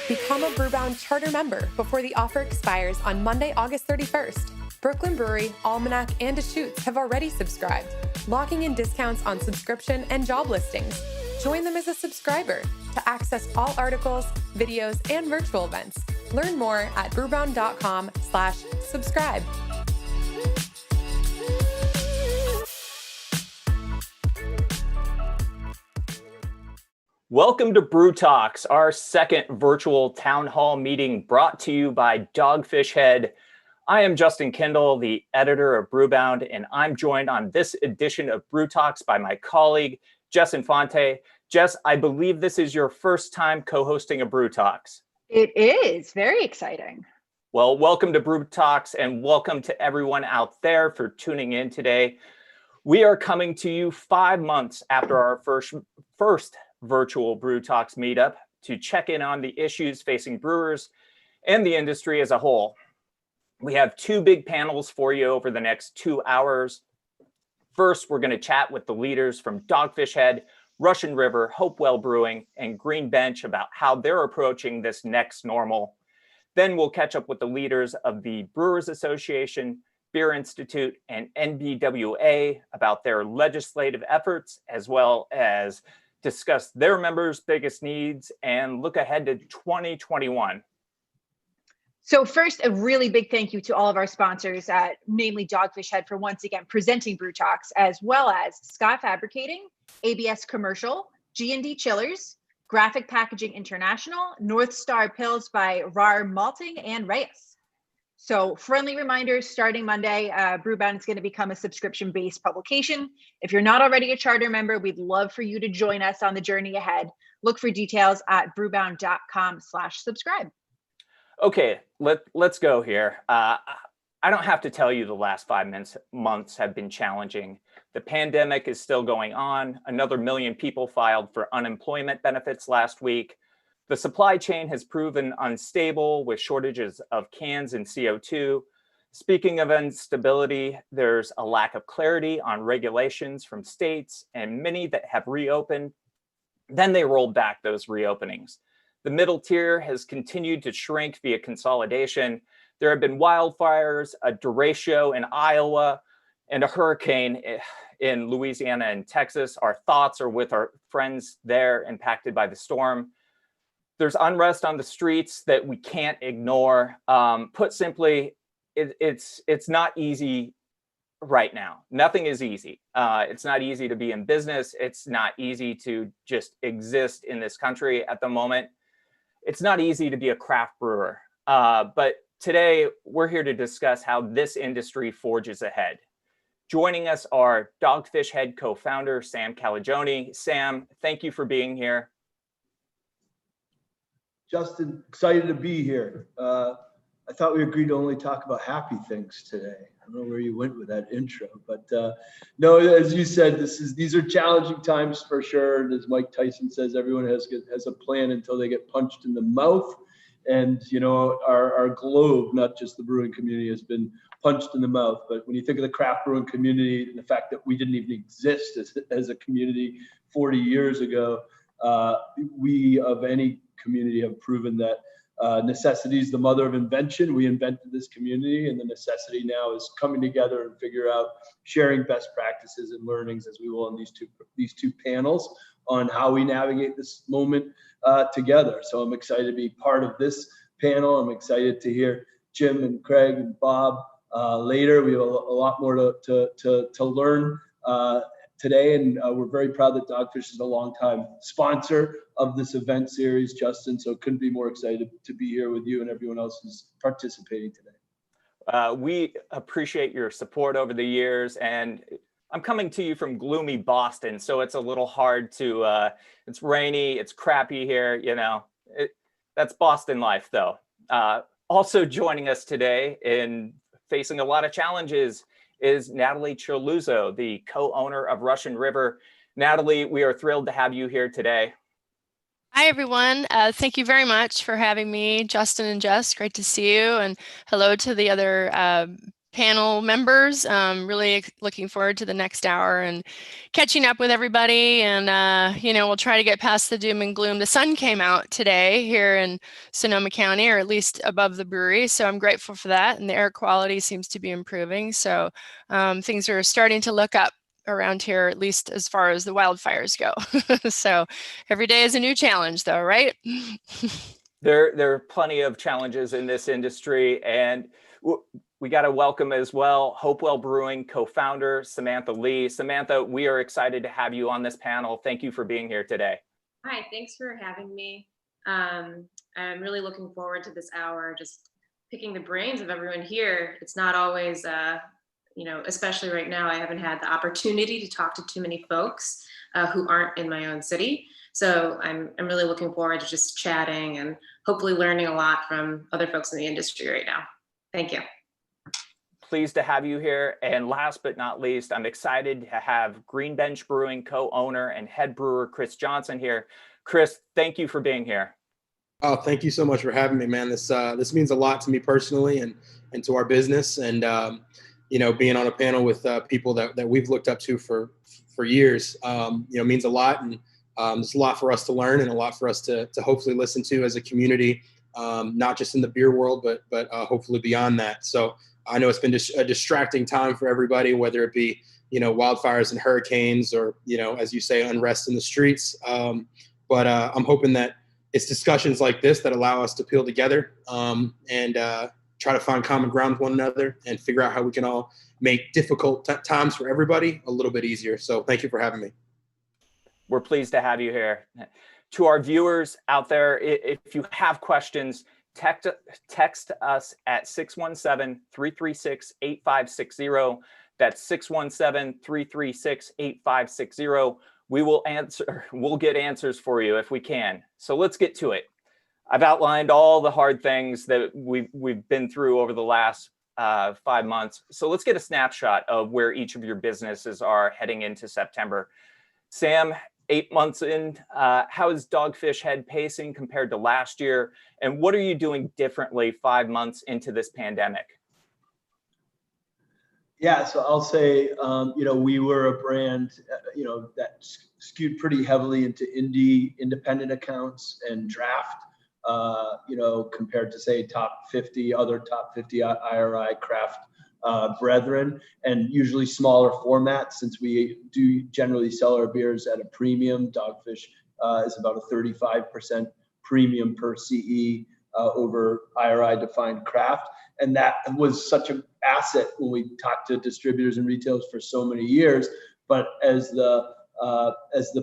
Become a Brewbound charter member before the offer expires on Monday, August 31st. Brooklyn Brewery, Almanac, and Deschutes have already subscribed, locking in discounts on subscription and job listings. Join them as a subscriber to access all articles, videos, and virtual events. Learn more at brewbound.com/subscribe. Welcome to Brew Talks, our second virtual town hall meeting brought to you by Dogfish Head. I am Justin Kendall, the editor of Brewbound, and I'm joined on this edition of Brew Talks by my colleague, Jess Infante. Jess, I believe this is your first time co-hosting a Brew Talks. It is very exciting. Well, welcome to Brew Talks and welcome to everyone out there for tuning in today. We are coming to you 5 months after our first virtual Brew Talks meetup to check in on the issues facing brewers and the industry as a whole. We have two big panels for you over the next 2 hours. First, we're going to chat with the leaders from Dogfish Head, Russian River, Hopewell Brewing, and Green Bench about how they're approaching this next normal. Then we'll catch up with the leaders of the Brewers Association, Beer Institute, and NBWA about their legislative efforts, as well as discuss their members' biggest needs and look ahead to 2021. So first, a really big thank you to all of our sponsors, namely Dogfish Head, for once again presenting Brew Talks, as well as Scott Fabricating, ABS Commercial, G&D Chillers, Graphic Packaging International, North Star Pills by RAR Malting, and Reyes. So friendly reminders, starting Monday, Brewbound is going to become a subscription-based publication. If you're not already a charter member, we'd love for you to join us on the journey ahead. Look for details at brewbound.com/subscribe. Okay, let's go here. I don't have to tell you the last 5 months have been challenging. The pandemic is still going on. Another 1 million people filed for unemployment benefits last week. The supply chain has proven unstable with shortages of cans and CO2. Speaking of instability, there's a lack of clarity on regulations from states, and many that have reopened, then they rolled back those reopenings. The middle tier has continued to shrink via consolidation. There have been wildfires, a derecho in Iowa, and a hurricane in Louisiana and Texas. Our thoughts are with our friends there impacted by the storm. There's unrest on the streets that we can't ignore. Put simply, it's not easy right now. Nothing is easy. It's not easy to be in business. It's not easy to just exist in this country at the moment. It's not easy to be a craft brewer. But today, we're here to discuss how this industry forges ahead. Joining us are Dogfish Head co-founder Sam Calagione. Sam, thank you for being here. Justin, excited to be here. I thought we agreed to only talk about happy things today. I don't know where you went with that intro, but no, as you said, these are challenging times for sure. And as Mike Tyson says, everyone has a plan until they get punched in the mouth. And you know, our globe, not just the brewing community, has been punched in the mouth. But when you think of the craft brewing community and the fact that we didn't even exist as a community 40 years ago, we of any community have proven that necessity is the mother of invention. We invented this community, and the necessity now is coming together and figure out sharing best practices and learnings, as we will in these two panels, on how we navigate this moment together. So I'm excited to be part of this panel. I'm excited to hear Jim and Craig and Bob later. We have a lot more to learn today, and we're very proud that Dogfish is a longtime sponsor of this event series, Justin, so couldn't be more excited to be here with you and everyone else who's participating today. We appreciate your support over the years, and I'm coming to you from gloomy Boston, so it's a little hard to, it's rainy, it's crappy here, you know, that's Boston life though. Also joining us today in facing a lot of challenges is Natalie Chirluzzo, the co-owner of Russian River. Natalie, we are thrilled to have you here today. Hi, everyone. Thank you very much for having me, Justin and Jess. Great to see you. And hello to the other panel members. Really looking forward to the next hour and catching up with everybody. And, we'll try to get past the doom and gloom. The sun came out today here in Sonoma County, or at least above the brewery. So I'm grateful for that. And the air quality seems to be improving. So things are starting to look up around here, at least as far as the wildfires go. So every day is a new challenge, though, right? There are plenty of challenges in this industry, and we got to welcome as well Hopewell Brewing co-founder Samantha Lee. Samantha, we are excited to have you on this panel. Thank you for being here today. Hi, thanks for having me. I'm really looking forward to this hour, just picking the brains of everyone here. It's not always, especially right now, I haven't had the opportunity to talk to too many folks who aren't in my own city. So I'm really looking forward to just chatting and hopefully learning a lot from other folks in the industry right now. Thank you. Pleased to have you here. And last but not least, I'm excited to have Green Bench Brewing co-owner and head brewer Chris Johnson here. Chris, thank you for being here. Oh, thank you so much for having me, man. This means a lot to me personally and to our business. And being on a panel with people that we've looked up to for years, means a lot. And there's a lot for us to learn and a lot for us to hopefully listen to as a community, not just in the beer world, but hopefully beyond that. So I know it's been a distracting time for everybody, whether it be, wildfires and hurricanes or, as you say, unrest in the streets. But I'm hoping that it's discussions like this that allow us to peel together and try to find common ground with one another and figure out how we can all make difficult times for everybody a little bit easier. So thank you for having me. We're pleased to have you here. To our viewers out there, if you have questions, text us at 617-336-8560. That's 617-336-8560. We'll get answers for you if we can. So let's get to it. I've outlined all the hard things that we've been through over the last 5 months. So let's get a snapshot of where each of your businesses are heading into September. Sam, 8 months in, how is Dogfish Head pacing compared to last year? And what are you doing differently 5 months into this pandemic? Yeah, so I'll say, we were a brand, that skewed pretty heavily into independent accounts and draft, compared to say other top 50 IRI craft brethren, and usually smaller formats, since we do generally sell our beers at a premium. Dogfish is about a 35% premium per CE over IRI defined craft. And that was such an asset when we talked to distributors and retailers for so many years. But as the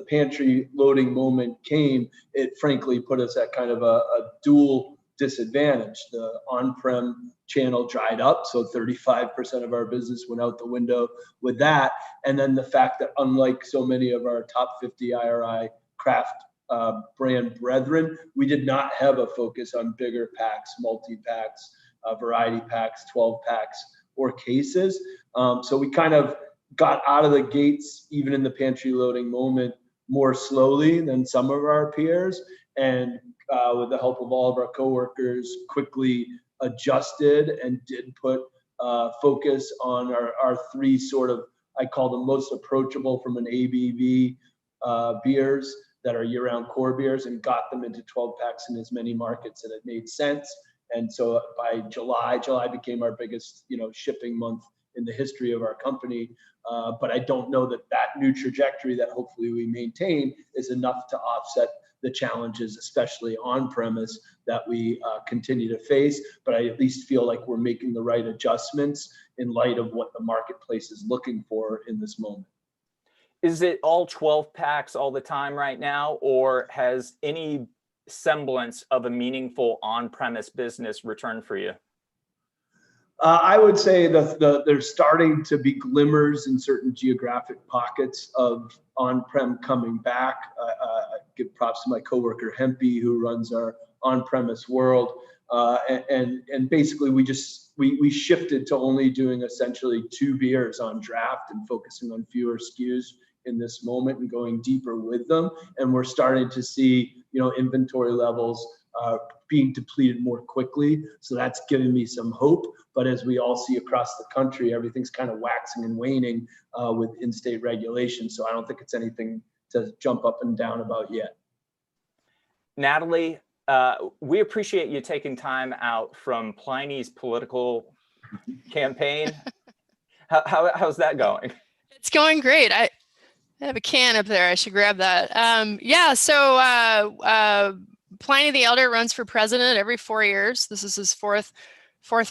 pantry loading moment came, it frankly put us at kind of a dual disadvantage. The on-prem channel dried up, so 35% of our business went out the window with that. And then the fact that, unlike so many of our top 50 IRI craft brand brethren, we did not have a focus on bigger packs, multi-packs, variety packs, 12 packs, or cases. So we kind of got out of the gates, even in the pantry loading moment, more slowly than some of our peers. And with the help of all of our coworkers, quickly adjusted and did put focus on our three sort of, I call them most approachable from an ABV beers that are year-round core beers, and got them into 12 packs in as many markets that it made sense. And so by July became our biggest, shipping month in the history of our company. But I don't know that new trajectory that hopefully we maintain is enough to offset the challenges, especially on premise, that we continue to face. But I at least feel like we're making the right adjustments in light of what the marketplace is looking for in this moment. Is it all 12 packs all the time right now, or has any semblance of a meaningful on-premise business returned for you? I would say that there's starting to be glimmers in certain geographic pockets of on-prem coming back. I give props to my coworker Hempy, who runs our on-premise world, and basically we shifted to only doing essentially 2 beers on draft and focusing on fewer SKUs in this moment and going deeper with them. And we're starting to see, inventory levels being depleted more quickly. So that's giving me some hope. But as we all see across the country, everything's kind of waxing and waning with in-state regulation. So I don't think it's anything to jump up and down about yet. Natalie, we appreciate you taking time out from Pliny's political campaign. How's that going? It's going great. I have a can up there. I should grab that. Pliny the Elder runs for president every 4 years. This is his fourth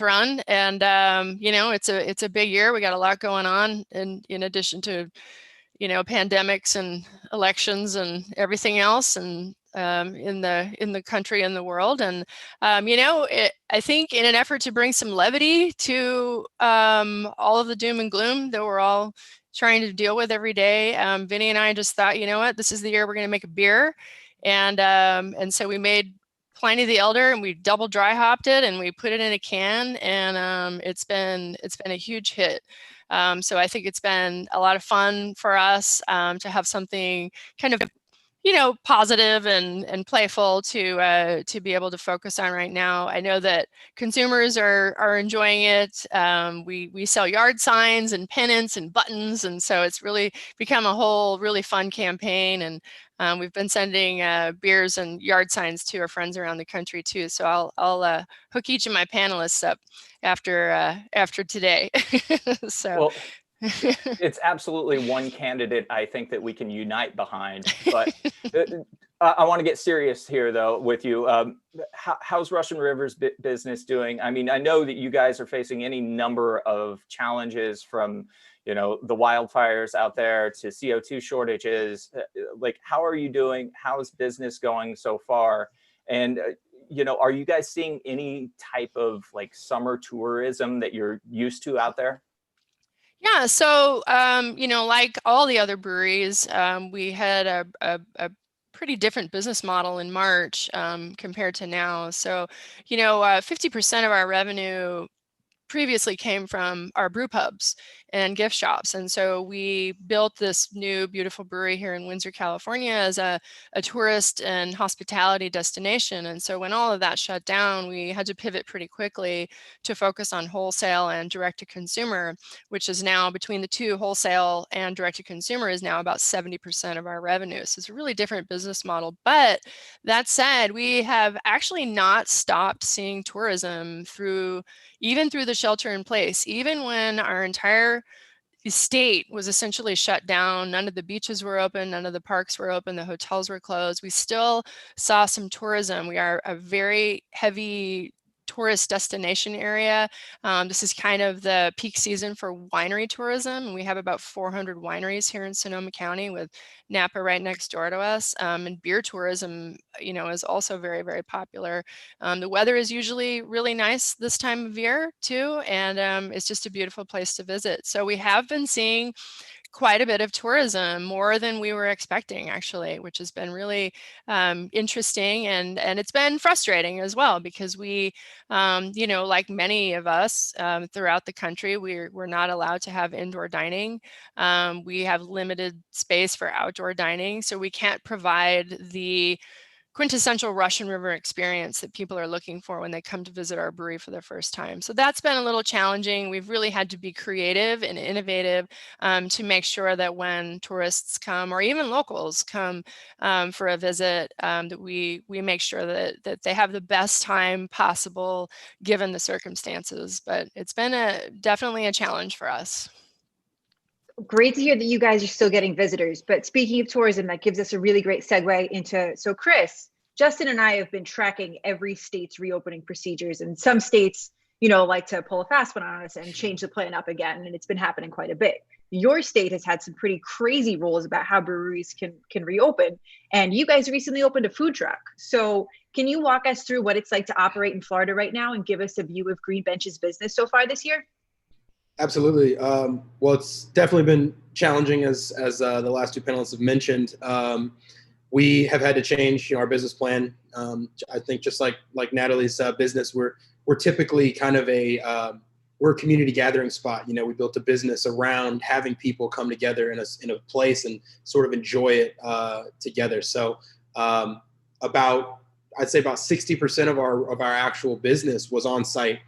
run, and it's a big year. We got a lot going on, and in addition to pandemics and elections and everything else, and in the country and the world. And I think in an effort to bring some levity to all of the doom and gloom that we're all trying to deal with every day, Vinny and I just thought, you know what, this is the year we're going to make a beer, and so we made Pliny the Elder, and we double dry hopped it, and we put it in a can, and it's been a huge hit. So I think it's been a lot of fun for us to have something kind of positive and playful to be able to focus on right now. I know that consumers are enjoying it. We sell yard signs and pennants and buttons, and so it's really become a whole really fun campaign. And we've been sending beers and yard signs to our friends around the country too. So I'll hook each of my panelists up after today. So. Well, it's absolutely one candidate I think that we can unite behind. But I want to get serious here, though, with you. How's Russian River's business doing? I mean, I know that you guys are facing any number of challenges, from the wildfires out there to CO2 shortages. Like, how are you doing? How's business going so far? And are you guys seeing any type of like summer tourism that you're used to out there? Yeah, so like all the other breweries, we had a pretty different business model in March compared to now. So 50% of our revenue previously came from our brew pubs and gift shops. And so we built this new beautiful brewery here in Windsor, California as a tourist and hospitality destination. And so when all of that shut down, we had to pivot pretty quickly to focus on wholesale and direct to consumer, which is now, between the two, wholesale and direct to consumer, is now about 70% of our revenue. So it's a really different business model. But that said, we have actually not stopped seeing tourism even through the shelter in place. Even when our entire state was essentially shut down, none of the beaches were open, none of the parks were open, the hotels were closed, we still saw some tourism. We are a very heavy tourist destination area. This is kind of the peak season for winery tourism. We have about 400 wineries here in Sonoma County, with Napa right next door to us. And beer tourism, is also very, very popular. The weather is usually really nice this time of year too, and it's just a beautiful place to visit. So we have been seeing quite a bit of tourism, more than we were expecting, actually, which has been really interesting, and it's been frustrating as well, because we, like many of us throughout the country, we're not allowed to have indoor dining. We have limited space for outdoor dining, so we can't provide the quintessential Russian River experience that people are looking for when they come to visit our brewery for the first time. So that's been a little challenging. We've really had to be creative and innovative to make sure that when tourists come, or even locals come for a visit, that we make sure that they have the best time possible given the circumstances. But it's been definitely a challenge for us. Great to hear that you guys are still getting visitors. But speaking of tourism, that gives us a really great segue into, so Chris, Justin and I have been tracking every state's reopening procedures, and some states, like to pull a fast one on us and change the plan up again. And it's been happening quite a bit. Your state has had some pretty crazy rules about how breweries can reopen. And you guys recently opened a food truck. So can you walk us through what it's like to operate in Florida right now and give us a view of Green Bench's business so far this year? Absolutely. Well, it's definitely been challenging, as the last two panelists have mentioned. We have had to change our business plan. I think just like Natalie's business, we're typically kind of we're a community gathering spot. We built a business around having people come together in a place and sort of enjoy it together. So about I'd say about 60% of our actual business was on site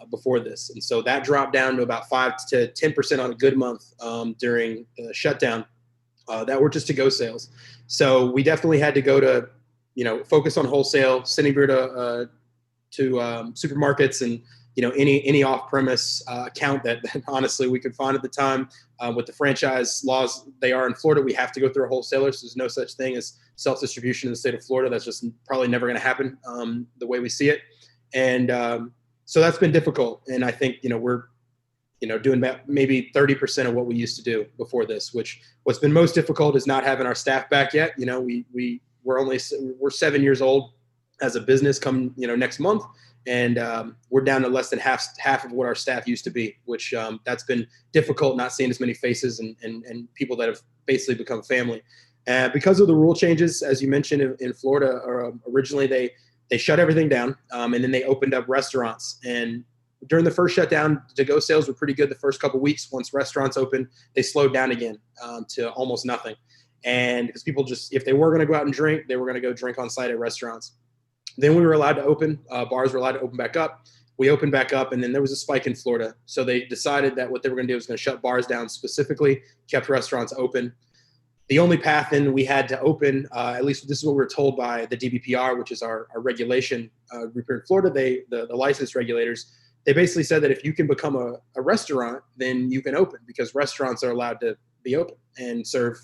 before this. And so that dropped down to about 5 to 10% on a good month during the shutdown that were just to-go sales. So we definitely had to go to, focus on wholesale, sending beer to supermarkets and, any off-premise account that honestly we could find at the time. With the franchise laws they are in Florida, we have to go through a wholesaler. So there's no such thing as self-distribution in the state of Florida. That's just probably never going to happen the way we see it. And so that's been difficult. And I think, we're, doing about maybe 30% of what we used to do before this, what's been most difficult is not having our staff back yet. We're 7 years old as a business come, next month. And we're down to less than half of what our staff used to be, which that's been difficult, not seeing as many faces and people that have basically become family. Because of the rule changes, as you mentioned in Florida, originally they shut everything down and then they opened up restaurants. And during the first shutdown, to-go sales were pretty good the first couple of weeks. Once restaurants opened, they slowed down again to almost nothing. And because people if they were going to go out and drink, they were going to go drink on site at restaurants. Then we were allowed to open, bars were allowed to open back up. We opened back up, and then there was a spike in Florida. So they decided that what they were going to do was going to shut bars down specifically, kept restaurants open. The only path in we had to open, at least this is what we were told by the DBPR, which is our regulation group here in Florida, the licensed regulators, they basically said that if you can become a restaurant, then you can open, because restaurants are allowed to be open and serve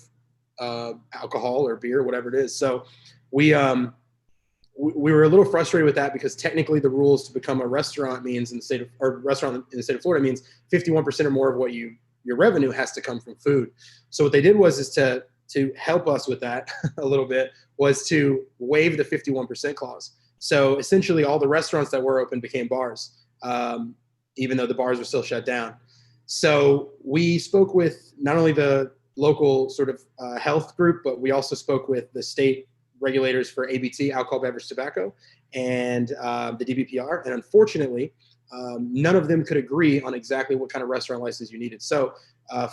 alcohol or beer, whatever it is. So we were a little frustrated with that, because technically the rules to become a restaurant means restaurant in the state of Florida means 51% or more of what your revenue has to come from food. So what they did is to help us with that a little bit was to waive the 51% clause. So essentially all the restaurants that were open became bars, even though the bars were still shut down. So we spoke with not only the local sort of health group, but we also spoke with the state regulators for ABT, alcohol, beverage, tobacco, and the DBPR. And unfortunately, none of them could agree on exactly what kind of restaurant license you needed. So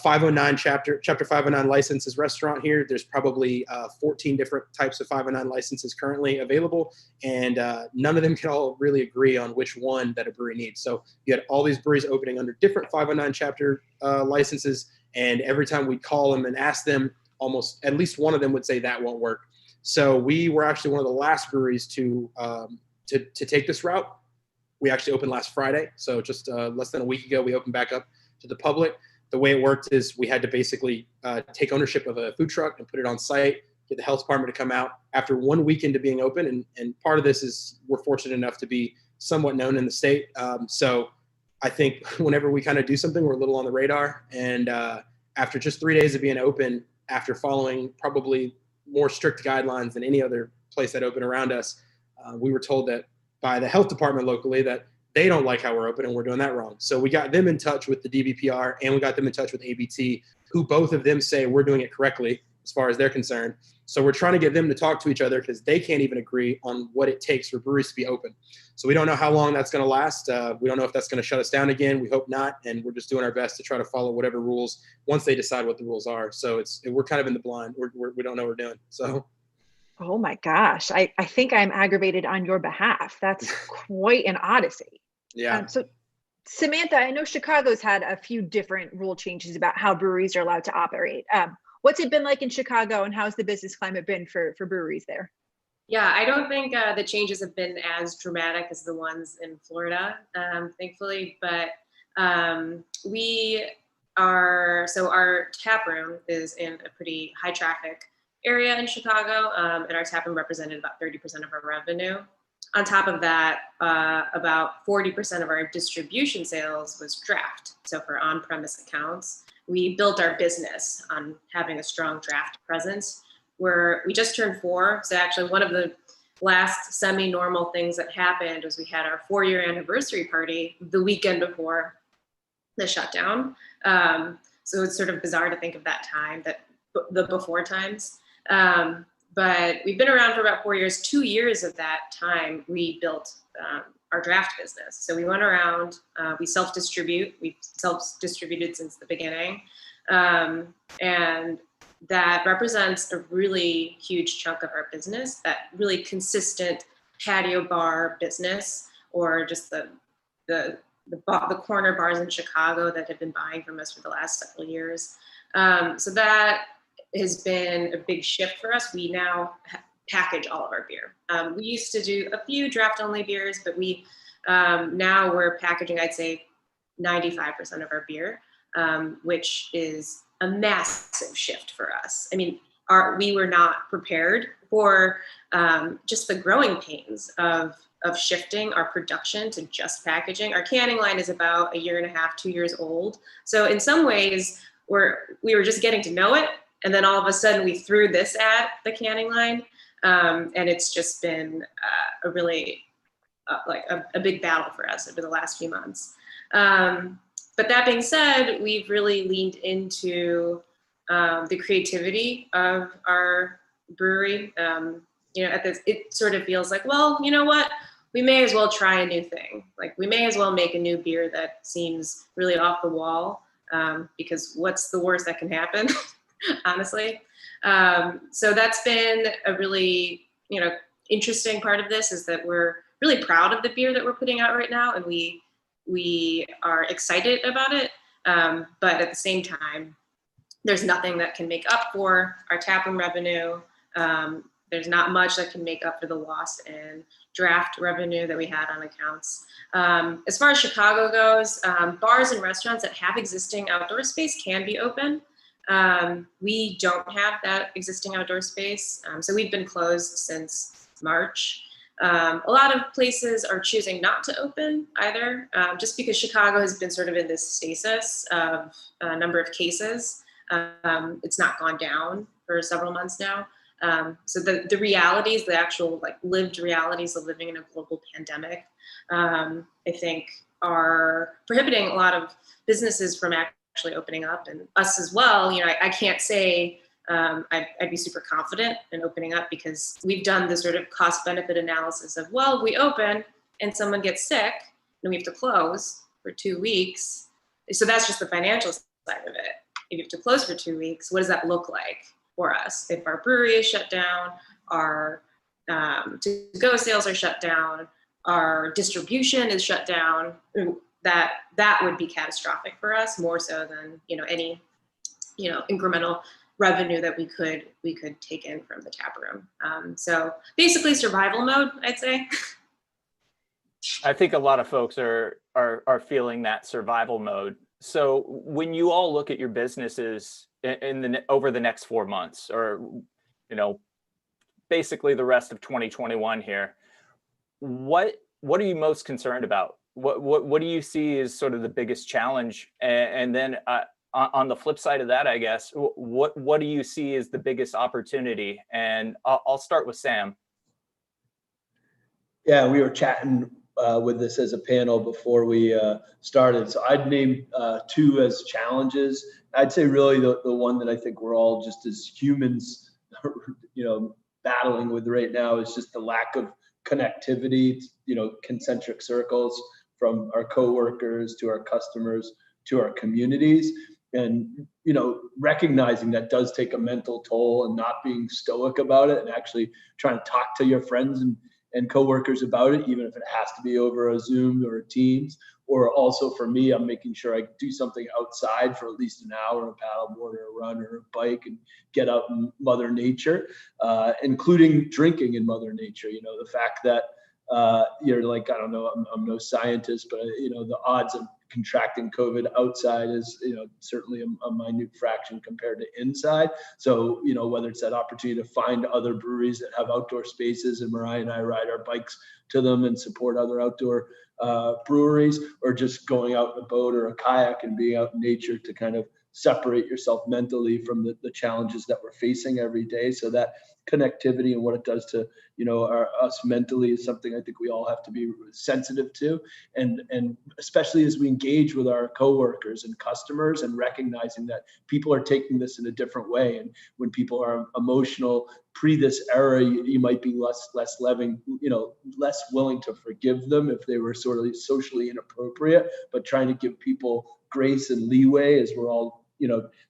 509 chapter 509 licenses restaurant here. There's probably 14 different types of 509 licenses currently available. And none of them can all really agree on which one that a brewery needs. So you had all these breweries opening under different 509 chapter licenses. And every time we call them and ask them, almost at least one of them would say that won't work. So we were actually one of the last breweries to take this route. We actually opened last Friday. So just less than a week ago, we opened back up to the public. The way it worked is we had to basically take ownership of a food truck and put it on site, get the health department to come out after 1 week into being open. And part of this is we're fortunate enough to be somewhat known in the state. So I think whenever we kind of do something, we're a little on the radar. And after just 3 days of being open, after following probably more strict guidelines than any other place that opened around us, we were told that by the health department locally that they don't like how we're open and we're doing that wrong. So we got them in touch with the DBPR and we got them in touch with ABT, who both of them say we're doing it correctly as far as they're concerned. So we're trying to get them to talk to each other because they can't even agree on what it takes for breweries to be open. So we don't know how long that's going to last. We don't know if that's going to shut us down again. We hope not. And we're just doing our best to try to follow whatever rules once they decide what the rules are. So we're kind of in the blind. We don't know what we're doing. So. Oh my gosh. I think I'm aggravated on your behalf. That's quite an odyssey. Yeah. So Samantha, I know Chicago's had a few different rule changes about how breweries are allowed to operate. What's it been like in Chicago, and how's the business climate been for breweries there? Yeah, I don't think the changes have been as dramatic as the ones in Florida, thankfully, but our tap room is in a pretty high traffic area in Chicago, and our tap room represented about 30% of our revenue. On top of that, about 40% of our distribution sales was draft. So for on-premise accounts, we built our business on having a strong draft presence. We just turned 4. So actually one of the last semi-normal things that happened was we had our 4-year anniversary party the weekend before the shutdown. So it's sort of bizarre to think of that time, the before times. But we've been around for about 4 years. 2 years of that time, we built our draft business. So we went around, we self-distribute. We've self-distributed since the beginning. And that represents a really huge chunk of our business, that really consistent patio bar business, or just the corner bars in Chicago that have been buying from us for the last several years. So that has been a big shift for us. We now package all of our beer. We used to do a few draft only beers, but now we're packaging, I'd say 95% of our beer, which is a massive shift for us. I mean, we were not prepared for just the growing pains of shifting our production to just packaging. Our canning line is about 1.5 years, 2 years old. So in some ways, we were just getting to know it. And then all of a sudden we threw this at the canning line. And it's just been a really a big battle for us over the last few months. But that being said, we've really leaned into the creativity of our brewery. It sort of feels like, well, you know what? We may as well try a new thing. Like, we may as well make a new beer that seems really off the wall, because what's the worst that can happen, honestly? So that's been a really, interesting part of this, is that we're really proud of the beer that we're putting out right now, and we are excited about it. But at the same time, there's nothing that can make up for our taproom revenue. There's not much that can make up for the loss in draft revenue that we had on accounts. As far as Chicago goes, bars and restaurants that have existing outdoor space can be open. We don't have that existing outdoor space, so we've been closed since March. A lot of places are choosing not to open either, just because Chicago has been sort of in this stasis of a number of cases. It's not gone down for several months now. So the realities, the actual lived realities of living in a global pandemic, I think are prohibiting a lot of businesses from actually opening up, and us as well. I can't say I'd be super confident in opening up, because we've done the sort of cost benefit analysis of, well, if we open and someone gets sick and we have to close for 2 weeks. So that's just the financial side of it. If you have to close for 2 weeks, what does that look like for us? If our brewery is shut down, our to-go sales are shut down, our distribution is shut down, that would be catastrophic for us, more so than any incremental revenue that we could take in from the tap room. So basically survival mode, I'd say. I think a lot of folks are feeling that survival mode. So when you all look at your businesses over the next 4 months, or basically the rest of 2021 here, what are you most concerned about? What do you see as sort of the biggest challenge? And then on the flip side of that, I guess, what do you see as the biggest opportunity? And I'll start with Sam. Yeah, we were chatting with this as a panel before we started. So I'd name 2 as challenges. I'd say really the one that I think we're all just as humans, battling with right now is just the lack of connectivity, concentric circles from our coworkers to our customers to our communities. And, recognizing that does take a mental toll, and not being stoic about it, and actually trying to talk to your friends and coworkers about it, even if it has to be over a Zoom or a Teams. Or also for me, I'm making sure I do something outside for at least an hour, a paddleboard or a run or a bike, and get out in Mother Nature, including drinking in Mother Nature. The fact that you're like, I don't know, I'm no scientist, but the odds of contracting COVID outside is, certainly a minute fraction compared to inside. So, whether it's that opportunity to find other breweries that have outdoor spaces, and Mariah and I ride our bikes to them and support other outdoor breweries, or just going out in a boat or a kayak and being out in nature to kind of separate yourself mentally from the challenges that we're facing every day. So that connectivity and what it does to us mentally is something I think we all have to be sensitive to, and especially as we engage with our coworkers and customers, and recognizing that people are taking this in a different way. And when people are emotional pre this era, you might be less willing to forgive them if they were sort of socially inappropriate, but trying to give people grace and leeway as we're all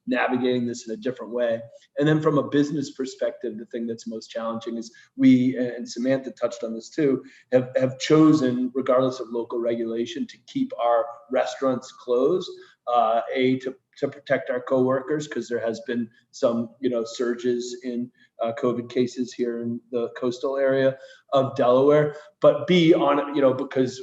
navigating this in a different way. And then from a business perspective, the thing that's most challenging is we, and Samantha touched on this too, have chosen, regardless of local regulation, to keep our restaurants closed, to protect our coworkers, because there has been some, surges in COVID cases here in the coastal area of Delaware, but B, because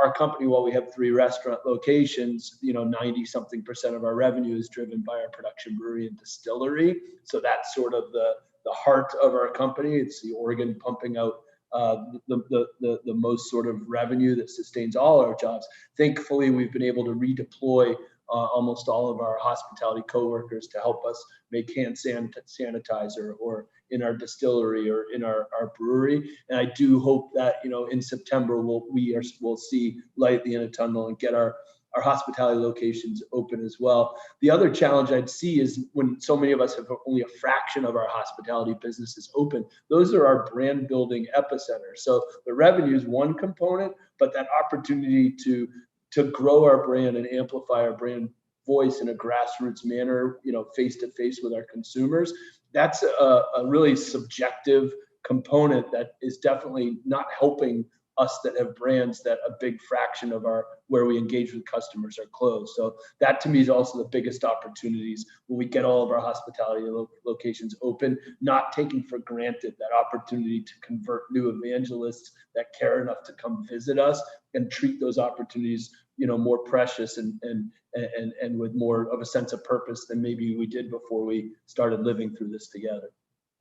our company, while we have 3 restaurant locations, 90-something% of our revenue is driven by our production brewery and distillery. So that's sort of the heart of our company. It's the organ pumping out the most sort of revenue that sustains all our jobs. Thankfully, we've been able to redeploy almost all of our hospitality coworkers to help us make hand sanitizer, or in our distillery, or in our brewery. And I do hope that, in September, we'll see light at the end of the tunnel and get our hospitality locations open as well. The other challenge I'd see is when so many of us have only a fraction of our hospitality businesses open, those are our brand building epicenters. So the revenue is one component, but that opportunity to grow our brand and amplify our brand voice in a grassroots manner, face to face with our consumers, that's a really subjective component that is definitely not helping us that have brands that a big fraction of where we engage with customers are closed. So that to me is also the biggest opportunities when we get all of our hospitality locations open, not taking for granted that opportunity to convert new evangelists that care enough to come visit us, and treat those opportunities, more precious and with more of a sense of purpose than maybe we did before we started living through this together.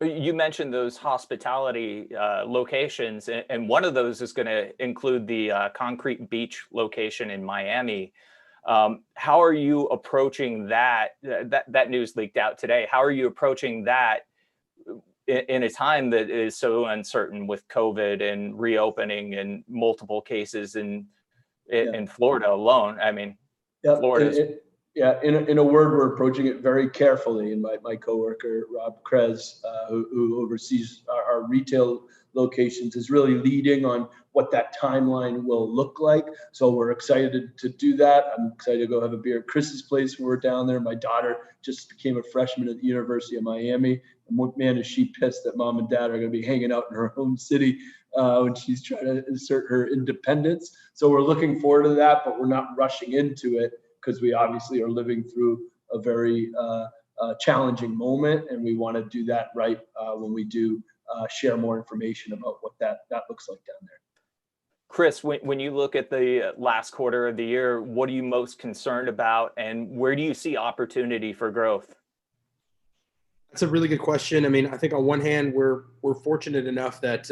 You mentioned those hospitality locations, and one of those is going to include the Concrete Beach location in Miami. How are you approaching that? That news leaked out today. How are you approaching that in a time that is so uncertain with COVID and reopening and multiple cases in Florida alone? I mean, Florida. In a word, we're approaching it very carefully. And my coworker, Rob Krez, who oversees our retail locations, is really leading on what that timeline will look like. So we're excited to do that. I'm excited to go have a beer at Chris's place when we're down there. My daughter just became a freshman at the University of Miami. And man, is she pissed that mom and dad are going to be hanging out in her home city when she's trying to assert her independence. So we're looking forward to that, but we're not rushing into it, because we obviously are living through a very challenging moment, and we want to do that right when we do share more information about what that looks like down there. Chris, when you look at the last quarter of the year, what are you most concerned about, and where do you see opportunity for growth? That's a really good question. I mean, I think on one hand, we're fortunate enough that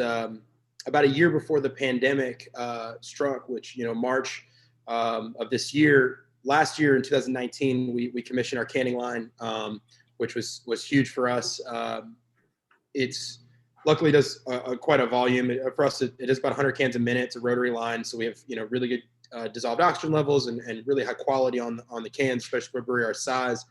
about a year before the pandemic struck, which, March of this year, last year in 2019, we commissioned our canning line, which was huge for us. It's luckily does quite a volume. For us, it is about 100 cans a minute. It's a rotary line, so we have really good dissolved oxygen levels and really high quality on the cans, especially for a brewery our size,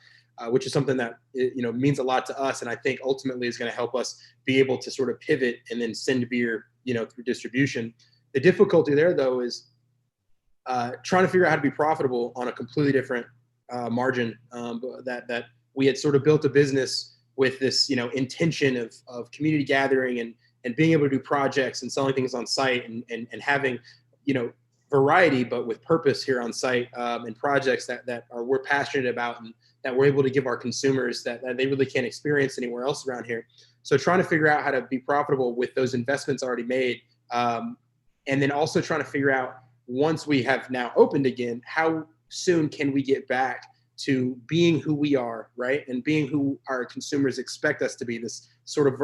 which is something that means a lot to us, and I think ultimately is going to help us be able to sort of pivot and then send beer through distribution. The difficulty there, though, is trying to figure out how to be profitable on a completely different margin. That we had sort of built a business with this, intention of community gathering and being able to do projects and selling things on site and having, variety, but with purpose here on site, and projects that we're passionate about and that we're able to give our consumers that they really can't experience anywhere else around here. So trying to figure out how to be profitable with those investments already made, and then also trying to figure out, once we have now opened again, how soon can we get back to being who we are, right? And being who our consumers expect us to be, this sort of,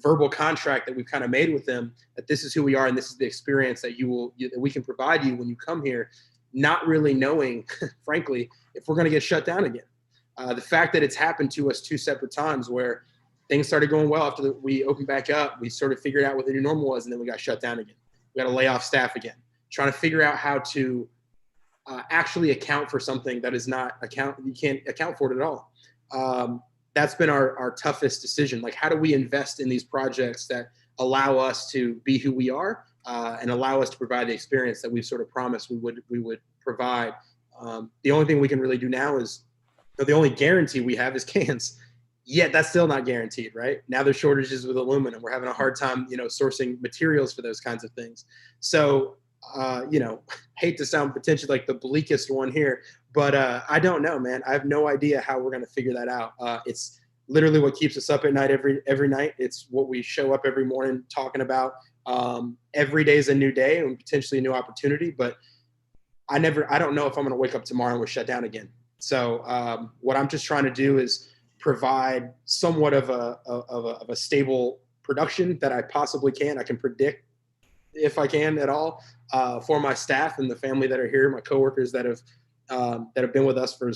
verbal contract that we've kind of made with them, that this is who we are and this is the experience that that we can provide you when you come here, not really knowing, frankly, if we're going to get shut down again. The fact that it's happened to us 2 separate times where things started going well after we opened back up, we sort of figured out what the new normal was, and then we got shut down again. We got to lay off staff again. Trying to figure out how to actually account for something that is not you can't account for it at all. That's been our toughest decision. Like, how do we invest in these projects that allow us to be who we are and allow us to provide the experience that we've sort of promised we would provide? The only thing we can really do now is So the only guarantee we have is cans. Yet that's still not guaranteed, right? Now there's shortages with aluminum. We're having a hard time, sourcing materials for those kinds of things. So, hate to sound potentially like the bleakest one here, but I don't know, man. I have no idea how we're going to figure that out. It's literally what keeps us up at night every night. It's what we show up every morning talking about. Every day is a new day and potentially a new opportunity, but I don't know if I'm going to wake up tomorrow and we're shut down again. So what I'm just trying to do is provide somewhat of a stable production that I possibly can. I can predict, if I can at all, for my staff and the family that are here, my coworkers that have been with us for,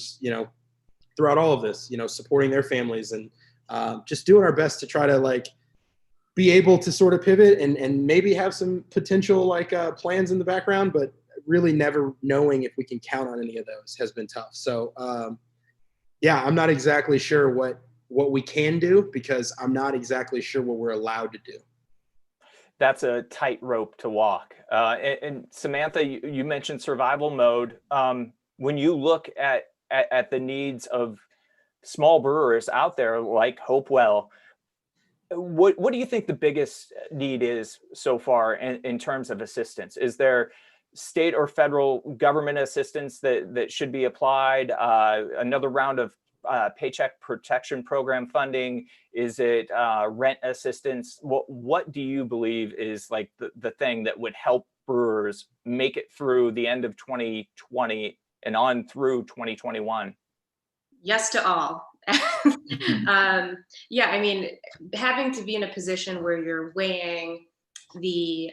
throughout all of this, supporting their families and just doing our best to try to be able to sort of pivot and maybe have some potential plans in the background, but really never knowing if we can count on any of those has been tough. So yeah, I'm not exactly sure what we can do because I'm not exactly sure what we're allowed to do. That's a tightrope to walk. And Samantha, you mentioned survival mode. When you look at the needs of small brewers out there like Hopewell, what do you think the biggest need is so far in terms of assistance? Is there state or federal government assistance that should be applied? Another round of Paycheck Protection Program funding? Is it rent assistance? What do you believe is the thing that would help brewers make it through the end of 2020 and on through 2021? Yes to all. Yeah, I mean, having to be in a position where you're weighing the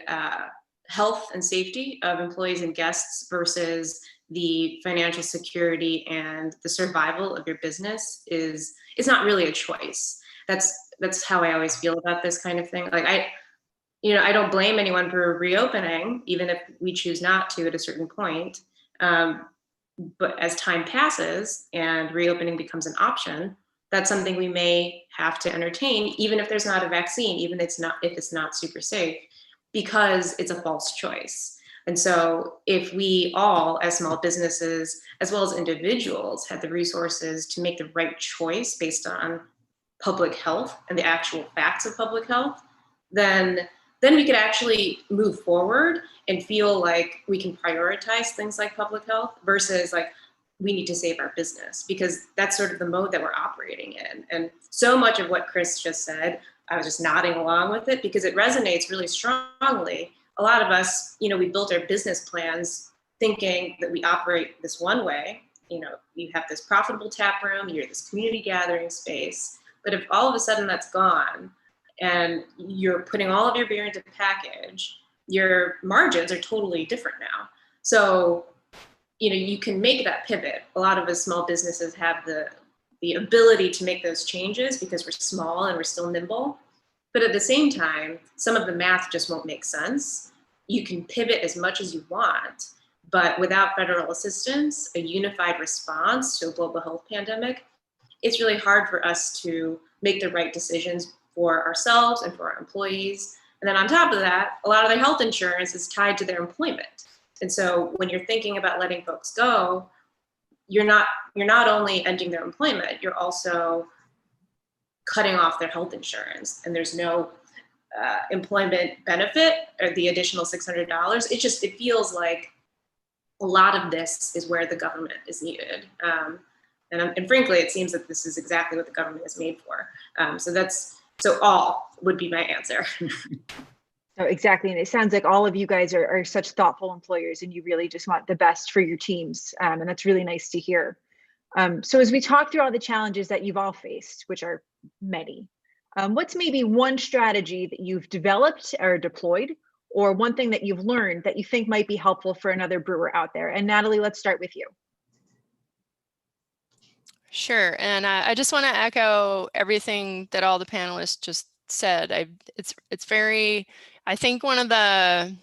health and safety of employees and guests versus the financial security and the survival of your business is not really a choice. That's how I always feel about this kind of thing. I don't blame anyone for reopening, even if we choose not to at a certain point. But as time passes and reopening becomes an option, that's something we may have to entertain, even if there's not a vaccine, even if it's not super safe, because it's a false choice. And so if we all, as small businesses, as well as individuals, had the resources to make the right choice based on public health and the actual facts of public health, then we could actually move forward and feel like we can prioritize things like public health versus we need to save our business, because that's sort of the mode that we're operating in. And so much of what Chris just said, I was just nodding along with it because it resonates really strongly. A lot of us, we built our business plans thinking that we operate this one way. You have this profitable tap room, you're this community gathering space. But if all of a sudden that's gone and you're putting all of your beer into package, your margins are totally different now. So, you can make that pivot. A lot of us small businesses have the ability to make those changes because we're small and we're still nimble. But at the same time, some of the math just won't make sense. You can pivot as much as you want, but without federal assistance, a unified response to a global health pandemic, it's really hard for us to make the right decisions for ourselves and for our employees. And then on top of that, a lot of their health insurance is tied to their employment. And so when you're thinking about letting folks go, you're not only ending their employment, you're also cutting off their health insurance, and there's no employment benefit or the additional $600. It feels like a lot of this is where the government is needed. And frankly, it seems that this is exactly what the government is made for. So all would be my answer. Oh, exactly. And it sounds like all of you guys are such thoughtful employers and you really just want the best for your teams. And that's really nice to hear. So as we talk through all the challenges that you've all faced, which are many, what's maybe one strategy that you've developed or deployed, or one thing that you've learned that you think might be helpful for another brewer out there? And Natalie, let's start with you. Sure. And I just want to echo everything that all the panelists just said. It's very, I think one of the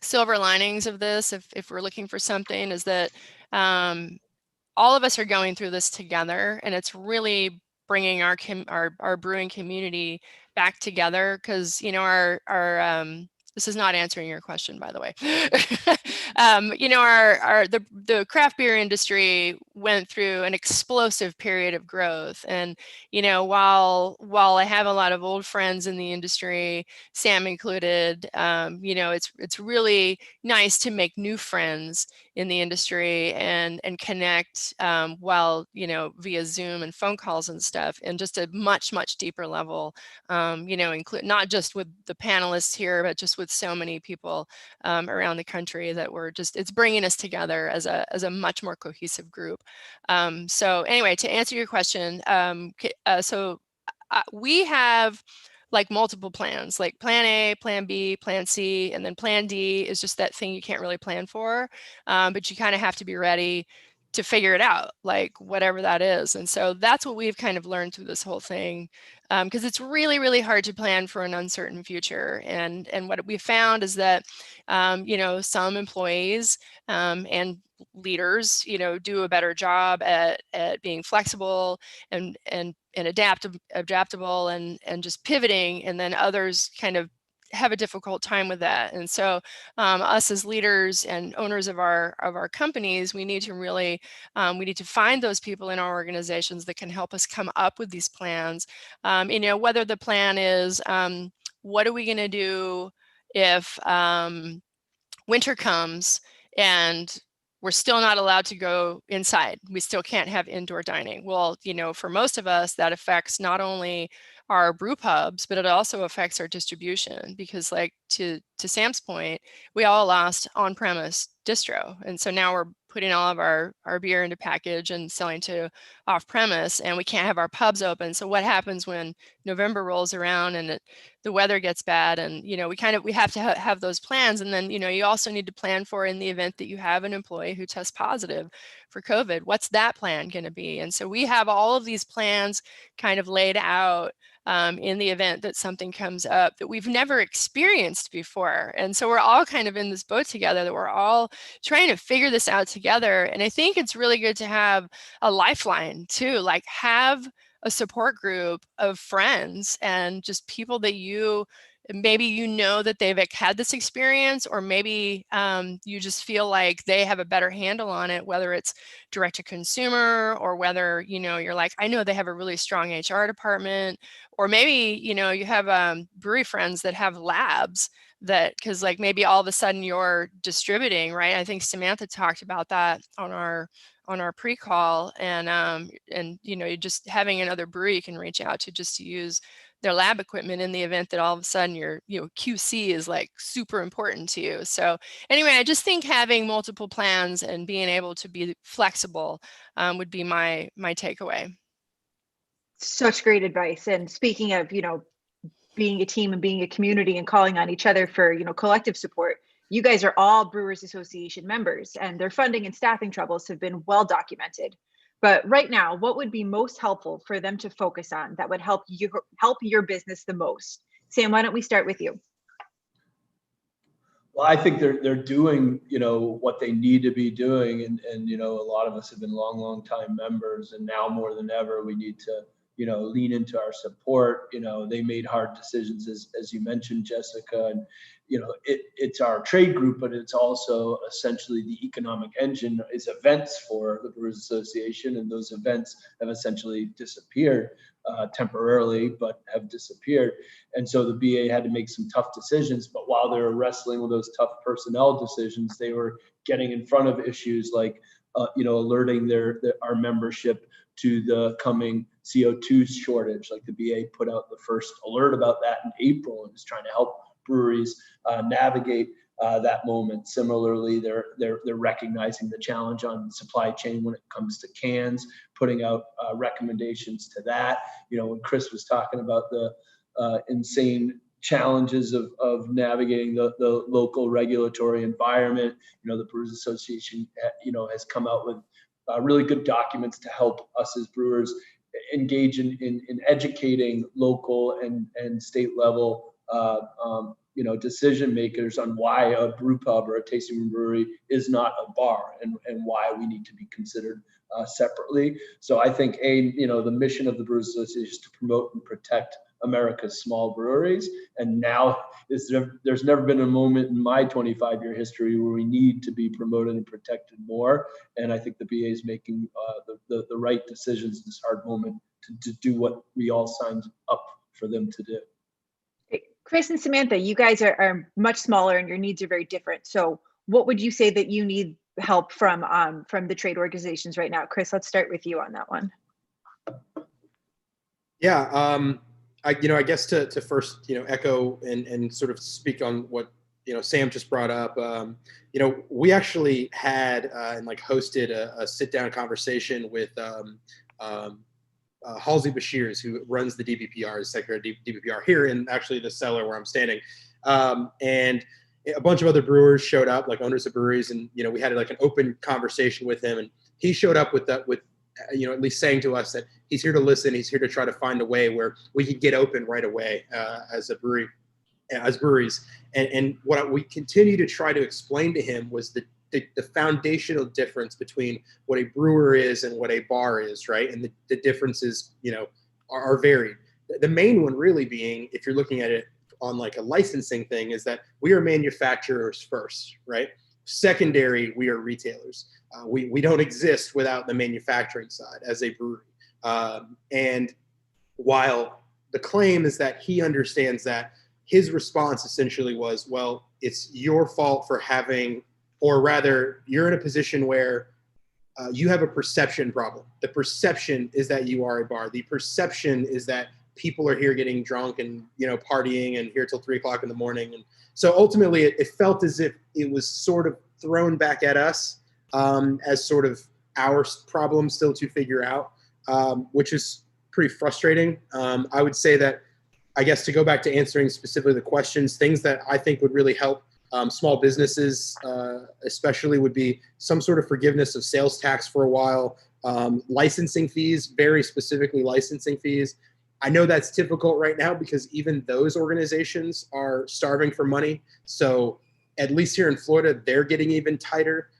silver linings of this, if we're looking for something, is that all of us are going through this together, and it's really bringing our brewing community back together, because our This is not answering your question, by the way. You know, the craft beer industry went through an explosive period of growth, and you know, while I have a lot of old friends in the industry, Sam included, you know, it's really nice to make new friends in the industry and connect while, you know, via Zoom and phone calls and stuff, and just a much deeper level. You know, include not just with the panelists here, but just with so many people around the country that we're just, it's bringing us together as a much more cohesive group. So anyway, to answer your question, we have like multiple plans, like plan A, plan B, plan C, and then plan D is just that thing you can't really plan for, but you kind of have to be ready to figure it out, like whatever that is. And so that's what we've kind of learned through this whole thing, because it's really hard to plan for an uncertain future. And what we found is that, you know, some employees and leaders, you know, do a better job at being flexible and adaptable and just pivoting, and then others kind of have a difficult time with that. And so us as leaders and owners of our companies, we need to really we need to find those people in our organizations that can help us come up with these plans. You know, whether the plan is what are we going to do if winter comes and we're still not allowed to go inside. We still can't have indoor dining. Well, you know, for most of us, that affects not only our brew pubs, but it also affects our distribution, because like to Sam's point, we all lost on-premise distro. And so now we're putting all of our beer into package and selling to off-premise, and we can't have our pubs open. So what happens when November rolls around and the weather gets bad? And, you know, we have to have those plans. And then, you know, you also need to plan for, in the event that you have an employee who tests positive for COVID, what's that plan going to be? And so we have all of these plans kind of laid out in the event that something comes up that we've never experienced before. And so we're all kind of in this boat together, that we're all trying to figure this out together. And I think it's really good to have a lifeline too, like have a support group of friends and just people that maybe you know that they've had this experience, or maybe you just feel like they have a better handle on it, whether it's direct to consumer, or whether, you know, you're like, I know they have a really strong HR department, or maybe, you know, you have brewery friends that have labs that, because like maybe all of a sudden you're distributing, right? I think Samantha talked about that on our pre-call, and you know, you're just having another brewery you can reach out to just to use their lab equipment in the event that all of a sudden your, you know, QC is like super important to you. So anyway, I just think having multiple plans and being able to be flexible would be my takeaway. Such great advice. And speaking of, you know, being a team and being a community and calling on each other for, you know, collective support, you guys are all Brewers Association members, and their funding and staffing troubles have been well documented. But right now, what would be most helpful for them to focus on that would help your business the most? Sam, why don't we start with you? Well, I think they're doing, you know, what they need to be doing, and you know, a lot of us have been long time members, and now more than ever we need to, you know, lean into our support. You know, they made hard decisions, as you mentioned, Jessica, and you know, it's our trade group, but it's also essentially the economic engine is events for the Brewers Association, and those events have essentially disappeared temporarily, but have disappeared. And so the BA had to make some tough decisions, but while they were wrestling with those tough personnel decisions, they were getting in front of issues like, you know, alerting our membership to the coming CO2 shortage. Like the BA put out the first alert about that in April and is trying to help breweries navigate that moment. Similarly, they're recognizing the challenge on supply chain when it comes to cans, putting out recommendations to that. You know, when Chris was talking about the insane challenges of navigating the local regulatory environment, you know, the Brewers Association, you know, has come out with really good documents to help us as brewers engage in educating local and state level you know, decision makers on why a brew pub or a tasting room brewery is not a bar, and why we need to be considered separately. So I think, you know, the mission of the Brewers Association is to promote and protect America's small breweries. And now there's never been a moment in my 25-year history where we need to be promoted and protected more. And I think the BA is making the right decisions in this hard moment to do what we all signed up for them to do. Chris and Samantha, you guys are much smaller and your needs are very different. So what would you say that you need help from the trade organizations right now? Chris, let's start with you on that one. Yeah, I guess to first, echo and sort of speak on what, Sam just brought up. We actually had and hosted a sit down conversation with Halsey Bashirs, who runs the DBPR, is secretary of DBPR here in actually the cellar where I'm standing. And a bunch of other brewers showed up, like owners of breweries. And, we had an open conversation with him, and he showed up with at least saying to us that he's here to listen. He's here to try to find a way where we could get open right away as breweries. And what we continue to try to explain to him was the foundational difference between what a brewer is and what a bar is, right? And the differences, are varied. The main one really being, if you're looking at it on a licensing thing, is that we are manufacturers first, right? Secondary, we are retailers. We don't exist without the manufacturing side as a brewery. And while the claim is that he understands that, his response essentially was, well, it's your fault for having, or rather, you're in a position where you have a perception problem. The perception is that you are a bar. The perception is that people are here getting drunk and, partying and here till 3 o'clock in the morning. And so ultimately it felt as if it was sort of thrown back at us as sort of our problem still to figure out, which is pretty frustrating. I would say that, I guess, to go back to answering specifically the questions, things that I think would really help small businesses especially would be some sort of forgiveness of sales tax for a while, licensing fees, very specifically licensing fees. I know that's difficult right now because even those organizations are starving for money. So at least here in Florida, they're getting even tighter.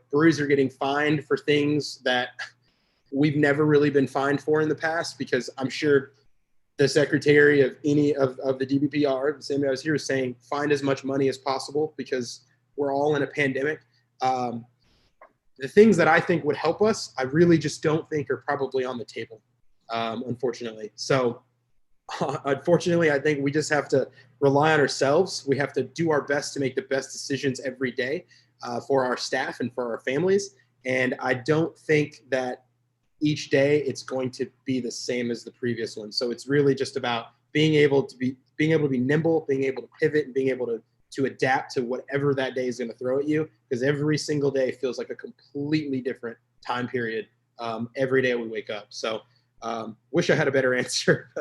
Breweries are getting fined for things that we've never really been fined for in the past, because I'm sure the secretary of any of the DBPR, the same guy I was here, is saying find as much money as possible because we're all in a pandemic. The things that I think would help us, I really just don't think are probably on the table, unfortunately. So unfortunately, I think we just have to rely on ourselves. We have to do our best to make the best decisions every day for our staff and for our families. And I don't think that each day it's going to be the same as the previous one. So it's really just about being able to be nimble, being able to pivot, and being able to adapt to whatever that day is going to throw at you, because every single day feels like a completely different time period every day we wake up. So wish I had a better answer.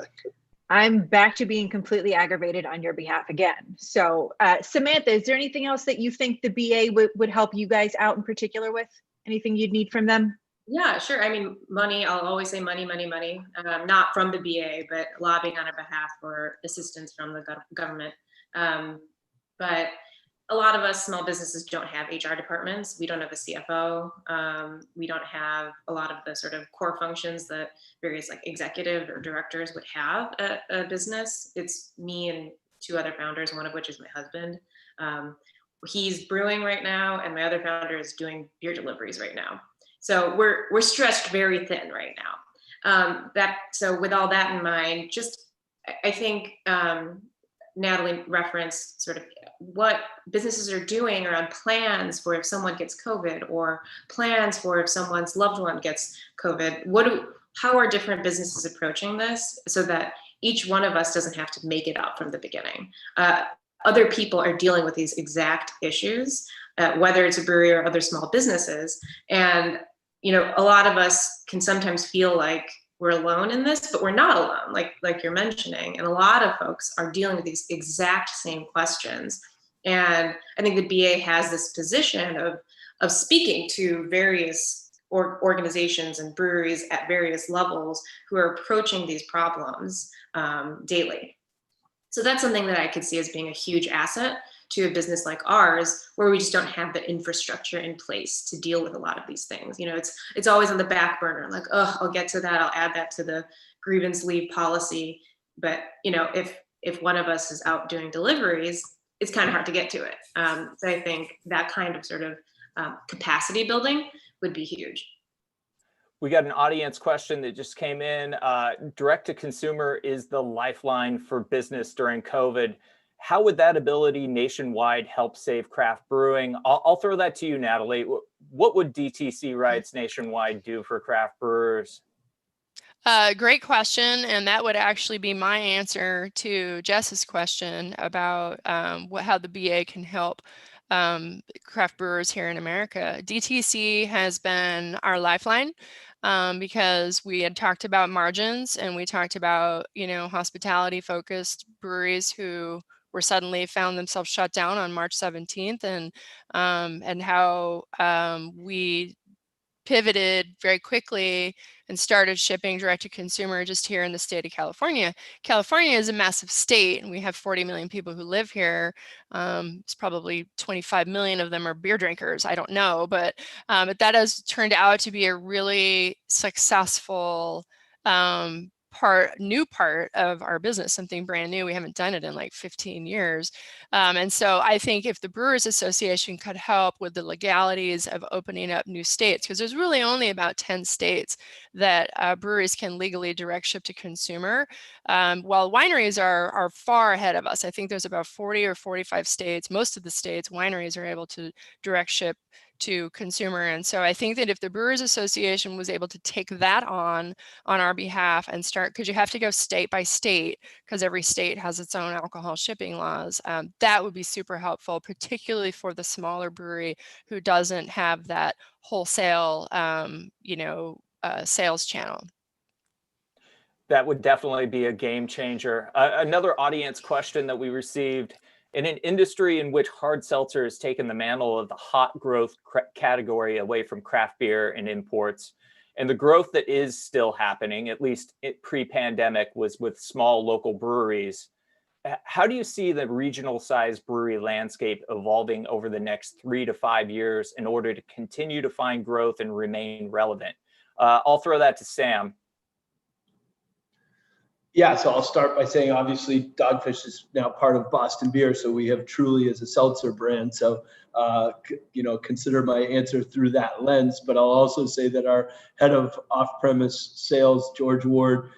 I'm back to being completely aggravated on your behalf again. So Samantha, is there anything else that you think the BA would help you guys out in particular with? Anything you'd need from them? Yeah, sure. I mean, money, I'll always say money, not from the BA, but lobbying on our behalf for assistance from the government. But a lot of us small businesses don't have HR departments. We don't have a CFO. We don't have a lot of the sort of core functions that various executive or directors would have at a business. It's me and 2 other founders, one of which is my husband. He's brewing right now, and my other founder is doing beer deliveries right now. So we're stretched very thin right now. So with all that in mind, I think Natalie referenced sort of what businesses are doing around plans for if someone gets COVID, or plans for if someone's loved one gets COVID. How are different businesses approaching this so that each one of us doesn't have to make it up from the beginning? Other people are dealing with these exact issues, whether it's a brewery or other small businesses. And a lot of us can sometimes feel like we're alone in this, but we're not alone, like you're mentioning. And a lot of folks are dealing with these exact same questions. And I think the BA has this position of speaking to various organizations and breweries at various levels who are approaching these problems daily. So that's something that I could see as being a huge asset to a business like ours, where we just don't have the infrastructure in place to deal with a lot of these things. It's always on the back burner, I'll get to that, I'll add that to the grievance leave policy. But if one of us is out doing deliveries, it's kind of hard to get to it. So I think that kind of sort of capacity building would be huge. We got an audience question that just came in. Direct to consumer is the lifeline for business during COVID. How would that ability nationwide help save craft brewing? I'll throw that to you, Natalie. What would DTC rights nationwide do for craft brewers? Great question. And that would actually be my answer to Jess's question about how the BA can help craft brewers here in America. DTC has been our lifeline because we had talked about margins, and we talked about, hospitality focused breweries who were suddenly found themselves shut down on March 17th, and how we pivoted very quickly and started shipping direct to consumer just here in the state of California. California is a massive state, and we have 40 million people who live here. It's probably 25 million of them are beer drinkers. I don't know, but that has turned out to be a really successful new part of our business, something brand new. We haven't done it in like 15 years. And so I think if the Brewers Association could help with the legalities of opening up new states, because there's really only about 10 states that breweries can legally direct ship to consumer, while wineries are far ahead of us. I think there's about 40 or 45 states. Most of the states, wineries are able to direct ship to consumer. And so I think that if the Brewers Association was able to take that on our behalf and start, because you have to go state by state, because every state has its own alcohol shipping laws, that would be super helpful, particularly for the smaller brewery who doesn't have that wholesale, sales channel. That would definitely be a game changer. Another audience question that we received: in an industry in which hard seltzer has taken the mantle of the hot growth category away from craft beer and imports, and the growth that is still happening, at least pre-pandemic, was with small local breweries, how do you see the regional sized brewery landscape evolving over the next 3 to 5 years in order to continue to find growth and remain relevant? I'll throw that to Sam. Yeah, so I'll start by saying, obviously, Dogfish is now part of Boston Beer, so we have Truly as a seltzer brand. So, consider my answer through that lens. But I'll also say that our head of off-premise sales, George Ward,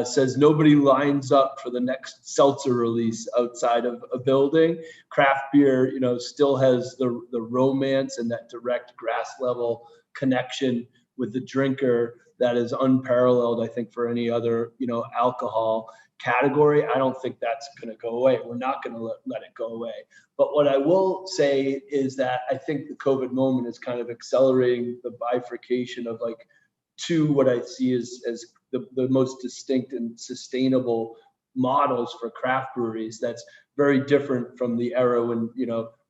says nobody lines up for the next seltzer release outside of a building. Craft beer, still has the romance and that direct grass level connection with the drinker that is unparalleled, I think, for any other, alcohol category. I don't think that's going to go away. We're not going to let it go away. But what I will say is that I think the COVID moment is kind of accelerating the bifurcation of to what I see as the most distinct and sustainable models for craft breweries. That's very different from the era when,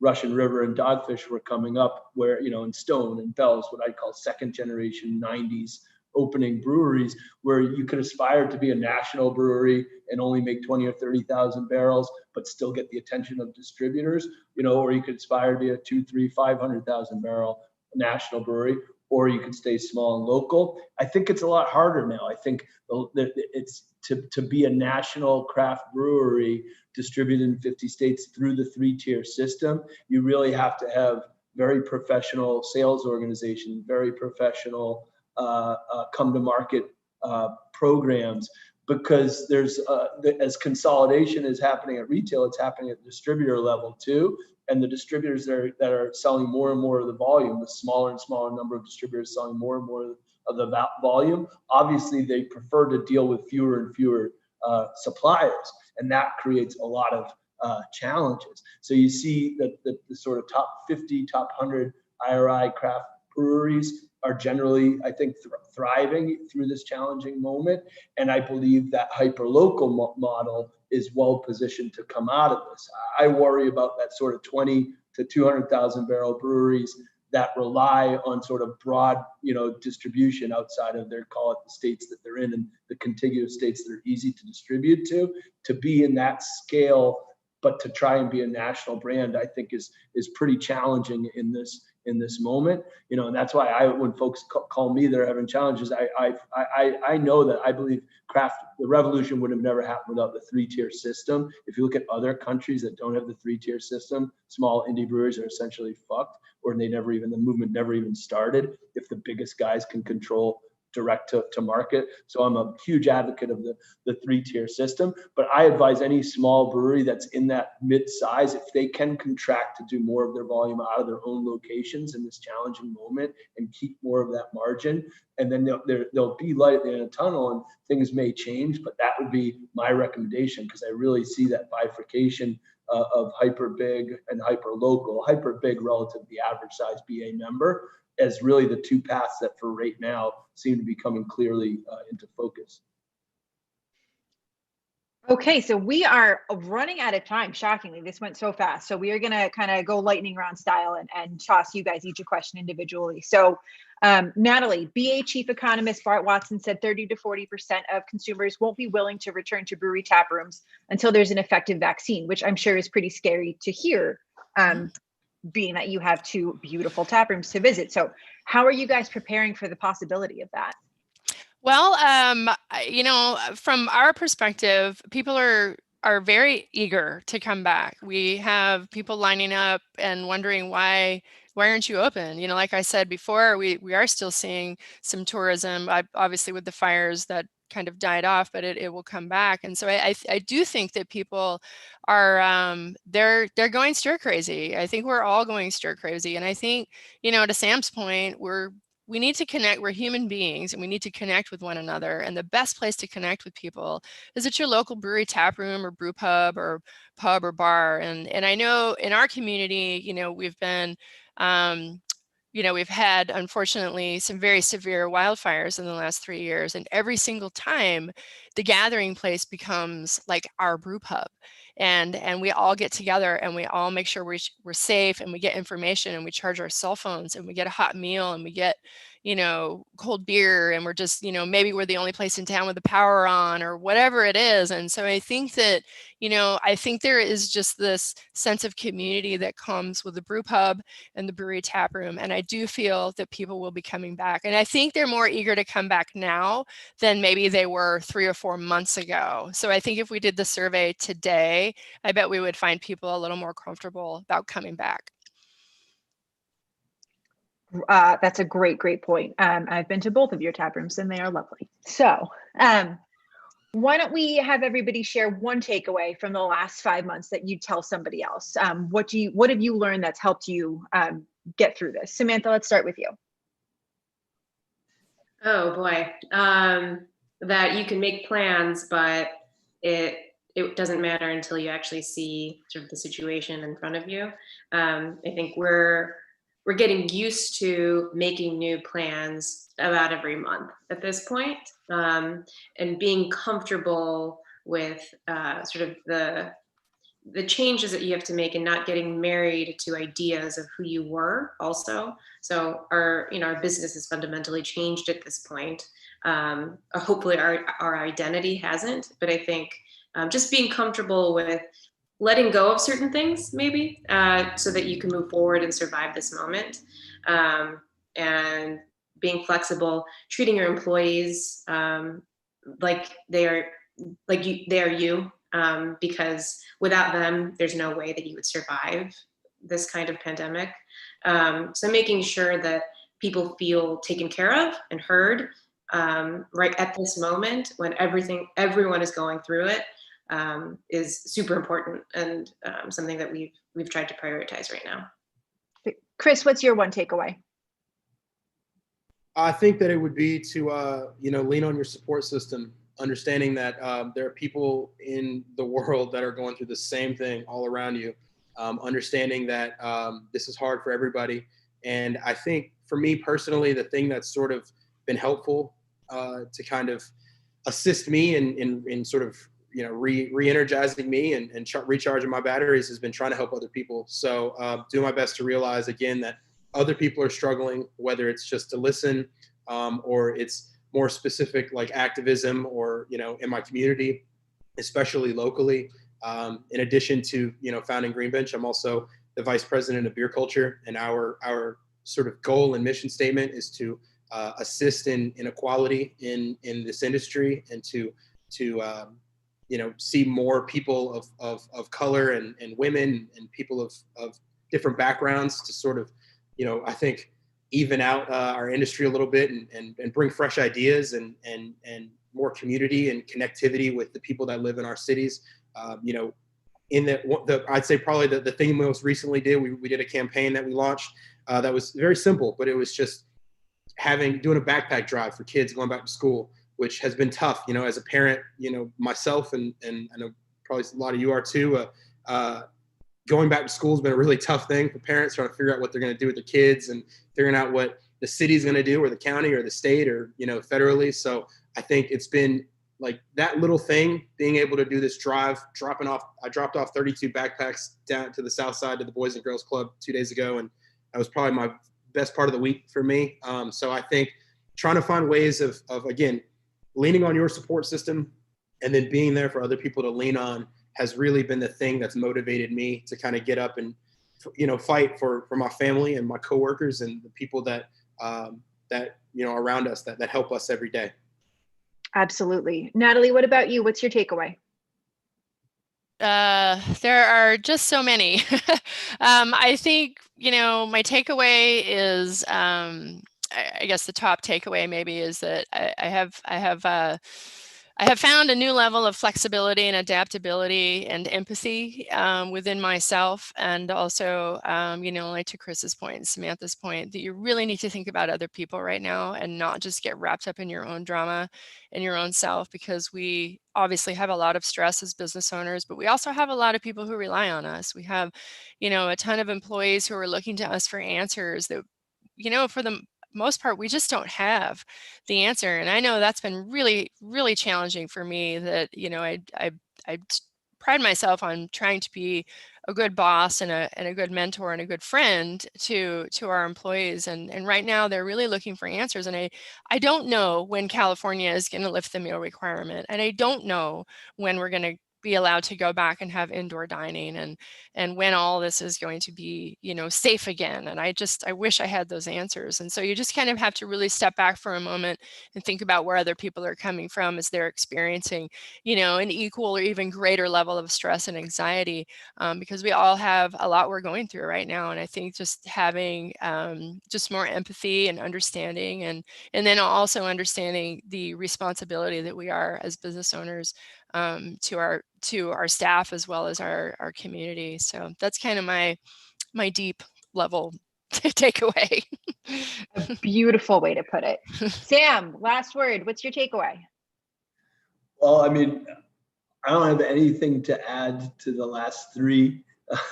Russian River and Dogfish were coming up, where, and Stone and Bell's, what I call second generation 90s opening breweries, where you could aspire to be a national brewery and only make 20 or 30,000 barrels, but still get the attention of distributors, or you could aspire to be a 2, 3, 500,000 barrel national brewery, or you could stay small and local. I think it's a lot harder now. I think it's to be a national craft brewery distributed in 50 states through the 3-tier system. You really have to have very professional sales organization, very professional come to market programs, because there's as consolidation is happening at retail, it's happening at the distributor level too. And the distributors that are selling more and more of the volume, the smaller and smaller number of distributors selling more and more of the volume, obviously they prefer to deal with fewer and fewer suppliers, and that creates a lot of challenges. So you see that the sort of top 50, top 100 IRI craft breweries are generally, I think, thriving through this challenging moment. And I believe that hyper-local model is well positioned to come out of this. I worry about that sort of 20 to 200,000 barrel breweries that rely on sort of broad, distribution outside of their, call it, the states that they're in and the contiguous states that are easy to distribute to be in that scale, but to try and be a national brand, I think is pretty challenging in in this moment, and that's why when folks call me, they're having challenges. I know that I believe the revolution would have never happened without the 3-tier system. If you look at other countries that don't have the 3-tier system, small indie breweries are essentially fucked, or the movement never even started if the biggest guys can control direct to market. So I'm a huge advocate of the 3-tier system, but I advise any small brewery that's in that mid-size, if they can contract to do more of their volume out of their own locations in this challenging moment and keep more of that margin, and then there'll be light at the end of the tunnel and things may change, but that would be my recommendation, because I really see that bifurcation of hyper big and hyper local. Hyper big relative to the average size BA member as really the two paths that for right now seem to be coming clearly into focus. Okay, so we are running out of time. Shockingly, this went so fast. So we are going to kind of go lightning round style and toss you guys each a question individually. So Natalie, BA Chief Economist Bart Watson said 30 to 40% of consumers won't be willing to return to brewery tap rooms until there's an effective vaccine, which I'm sure is pretty scary to hear, being that you have 2 beautiful tap rooms to visit. So how are you guys preparing for the possibility of that? Well, from our perspective, people are very eager to come back. We have people lining up and wondering why aren't you open? Like I said before, we are still seeing some tourism, obviously with the fires that kind of died off, but it will come back. And so I do think that people are they're going stir crazy. I think we're all going stir crazy. And I think, to Sam's point, we need to connect. We're human beings and we need to connect with one another. And the best place to connect with people is at your local brewery tap room or brew pub or bar. And I know in our community, we've been, we've had, unfortunately, some very severe wildfires in the last 3 years. And every single time the gathering place becomes like our brew pub. And we all get together and we all make sure we're safe, and we get information, and we charge our cell phones, and we get a hot meal, and we get, cold beer, and we're just, maybe we're the only place in town with the power on or whatever it is. And so I think that, I think there is just this sense of community that comes with the brew pub and the brewery tap room. And I do feel that people will be coming back. And I think they're more eager to come back now than maybe they were 3 or 4 months ago. So I think if we did the survey today, I bet we would find people a little more comfortable about coming back. That's a great point. I've been to both of your tap rooms and they are lovely. So why don't we have everybody share one takeaway from the last 5 months that you'd tell somebody else? What have you learned that's helped you get through this? Samantha, let's start with you. Oh boy, that you can make plans, but it doesn't matter until you actually see sort of the situation in front of you. I think we're getting used to making new plans about every month at this point, and being comfortable with sort of the changes that you have to make, and not getting married to ideas of who you were also. So our business has fundamentally changed at this point. Hopefully our identity hasn't, but I think just being comfortable with letting go of certain things, maybe, so that you can move forward and survive this moment, and being flexible, treating your employees like they are you, because without them, there's no way that you would survive this kind of pandemic. So making sure that people feel taken care of and heard right at this moment when everyone is going through it, is super important, and something that we've tried to prioritize right now. Chris, what's your one takeaway? I think that it would be to lean on your support system, understanding that there are people in the world that are going through the same thing all around you, understanding that this is hard for everybody. And I think for me personally, the thing that's sort of been helpful to kind of assist me in sort of re-energizing me and recharging my batteries has been trying to help other people. So do my best to realize again that other people are struggling, whether it's just to listen or it's more specific like activism or in my community, especially locally. In addition to founding Green Bench, I'm also the vice president of beer culture, and our sort of goal and mission statement is to assist in equality in this industry, and to see more people of color and women and people of different backgrounds to sort of, I think, even out our industry a little bit, and bring fresh ideas and more community and connectivity with the people that live in our cities. I'd say probably the thing we most recently did, we did a campaign that we launched that was very simple, but it was just doing a backpack drive for kids going back to school, which has been tough, as a parent, myself, and I know probably a lot of you are too. Going back to school has been a really tough thing for parents, trying to figure out what they're going to do with their kids and figuring out what the city's going to do, or the county or the state, or, federally. So I think it's been like that little thing, being able to do this drive, I dropped off 32 backpacks down to the south side to the Boys and Girls Club 2 days ago. And that was probably my best part of the week for me. So I think trying to find ways of again, leaning on your support system and then being there for other people to lean on has really been the thing that's motivated me to kind of get up and, fight for my family and my coworkers and the people that around us that help us every day. Absolutely. Natalie, what about you? What's your takeaway? There are just so many. I think, my takeaway is, I guess the top takeaway maybe is that I have found a new level of flexibility and adaptability and empathy within myself, and also, like to Chris's point and Samantha's point, that you really need to think about other people right now and not just get wrapped up in your own drama and your own self, because we obviously have a lot of stress as business owners, but we also have a lot of people who rely on us. We have, a ton of employees who are looking to us for answers that, for the most part, we just don't have the answer. And I know that's been really, really challenging for me, that, I pride myself on trying to be a good boss and a good mentor and a good friend to our employees. And right now they're really looking for answers. And I don't know when California is going to lift the meal requirement. And I don't know when we're going to be allowed to go back and have indoor dining, and when all this is going to be, safe again. And I wish I had those answers. And so you just kind of have to really step back for a moment and think about where other people are coming from as they're experiencing, an equal or even greater level of stress and anxiety, because we all have a lot we're going through right now. And I think just having just more empathy and understanding, and then also understanding the responsibility that we are as business owners to our staff as well as our community. So that's kind of my deep level takeaway. A beautiful way to put it. Sam, last word. What's your takeaway? Well, I mean, I don't have anything to add to the last three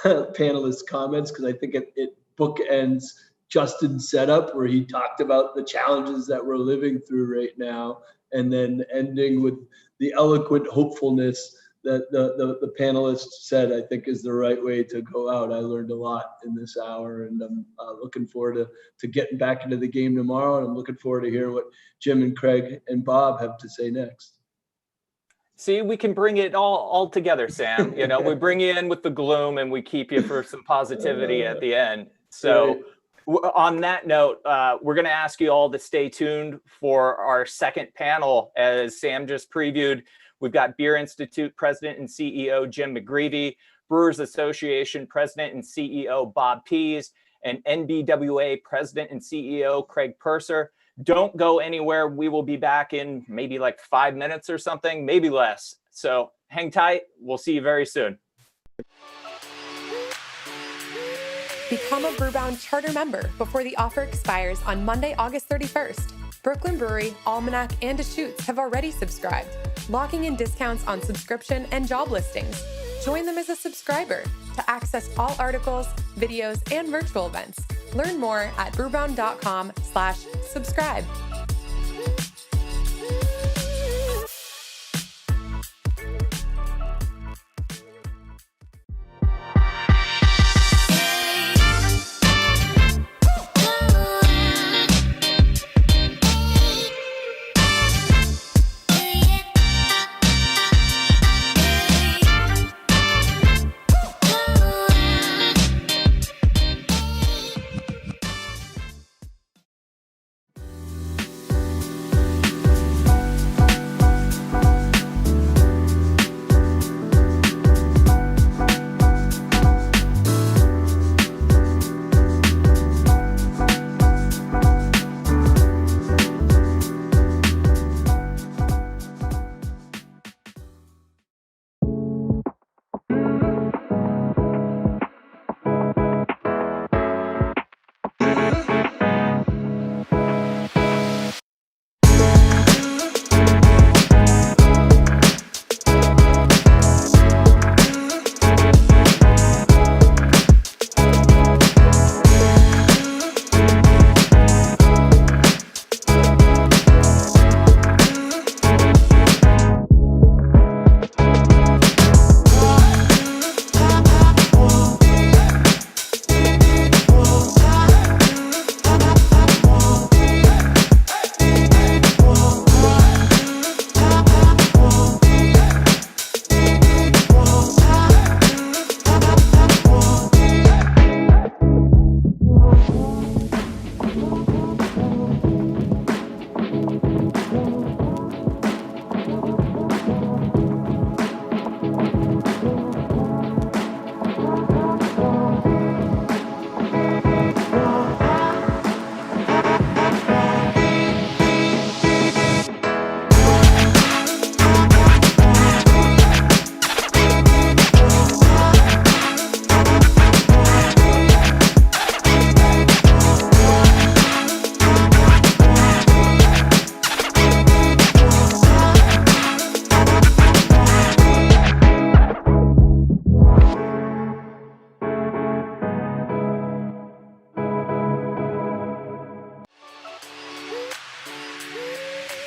panelists' comments, because I think it bookends Justin's setup, where he talked about the challenges that we're living through right now, and then ending with the eloquent hopefulness that the panelists said, I think is the right way to go out. I learned a lot in this hour, and I'm looking forward to getting back into the game tomorrow. And I'm looking forward to hear what Jim and Craig and Bob have to say next. See, we can bring it all together, Sam. We bring you in with the gloom and we keep you for some positivity at the end. So on that note, we're going to ask you all to stay tuned for our second panel. As Sam just previewed, we've got Beer Institute President and CEO Jim McGreevy, Brewers Association President and CEO Bob Pease, and NBWA President and CEO Craig Purser. Don't go anywhere. We will be back in maybe like 5 minutes or something, maybe less. So hang tight. We'll see you very soon. Become a Brewbound charter member before the offer expires on Monday, August 31st. Brooklyn Brewery, Almanac, and Deschutes have already subscribed, locking in discounts on subscription and job listings. Join them as a subscriber to access all articles, videos, and virtual events. Learn more at brewbound.com/subscribe.